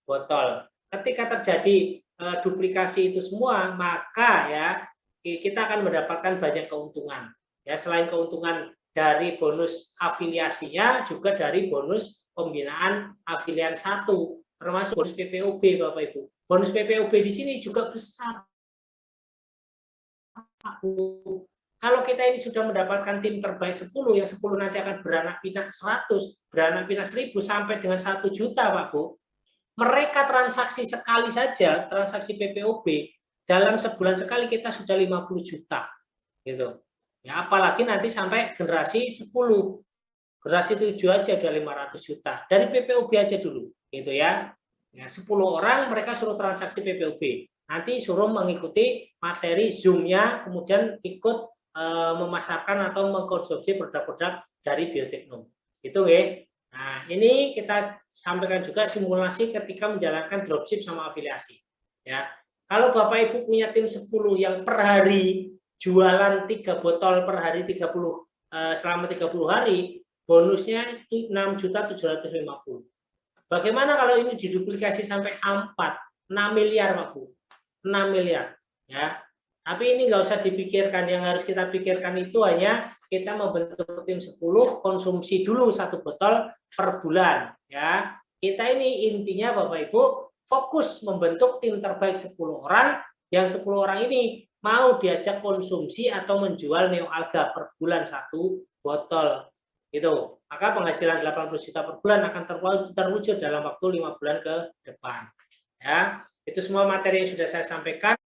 botol. Ketika terjadi duplikasi itu semua, maka ya kita akan mendapatkan banyak keuntungan. Ya, selain keuntungan dari bonus afiliasinya, juga dari bonus pembinaan afilian 1, termasuk bonus PPOB, Bapak Ibu. Bonus PPOB di sini juga besar. Kalau kita ini sudah mendapatkan tim terbaik 10, yang 10 nanti akan beranak pinak 100, beranak pinak 1000 sampai dengan 1 juta, Pak Bu. mereka transaksi sekali saja, transaksi PPOB, dalam sebulan sekali kita sudah 50 juta. Gitu. Ya, apalagi nanti sampai generasi 10. Generasi 7 aja udah 500 juta. Dari PPOB aja dulu. Gitu ya. Ya, 10 orang mereka suruh transaksi PPOB. Nanti suruh mengikuti materi Zoom-nya, kemudian ikut memasarkan atau mengkonsumsi produk-produk dari Biotekno. Itu ya. Nah, ini kita sampaikan juga simulasi ketika menjalankan dropship sama afiliasi. Ya. Kalau Bapak Ibu punya tim 10 yang per hari jualan 3 botol per hari 30 selama 30 hari, bonusnya 6.750.000. Bagaimana kalau ini diduplikasi sampai 6 miliar, Pak Bu? 6 miliar, ya. Tapi ini nggak usah dipikirkan, yang harus kita pikirkan itu hanya kita membentuk tim 10, konsumsi dulu 1 botol per bulan, ya. Kita ini intinya Bapak Ibu fokus membentuk tim terbaik 10 orang, yang 10 orang ini mau diajak konsumsi atau menjual neoalga per bulan 1 botol. Itu. Maka penghasilan 80 juta per bulan akan terwujud dalam waktu 5 bulan ke depan. Ya, itu semua materi yang sudah saya sampaikan.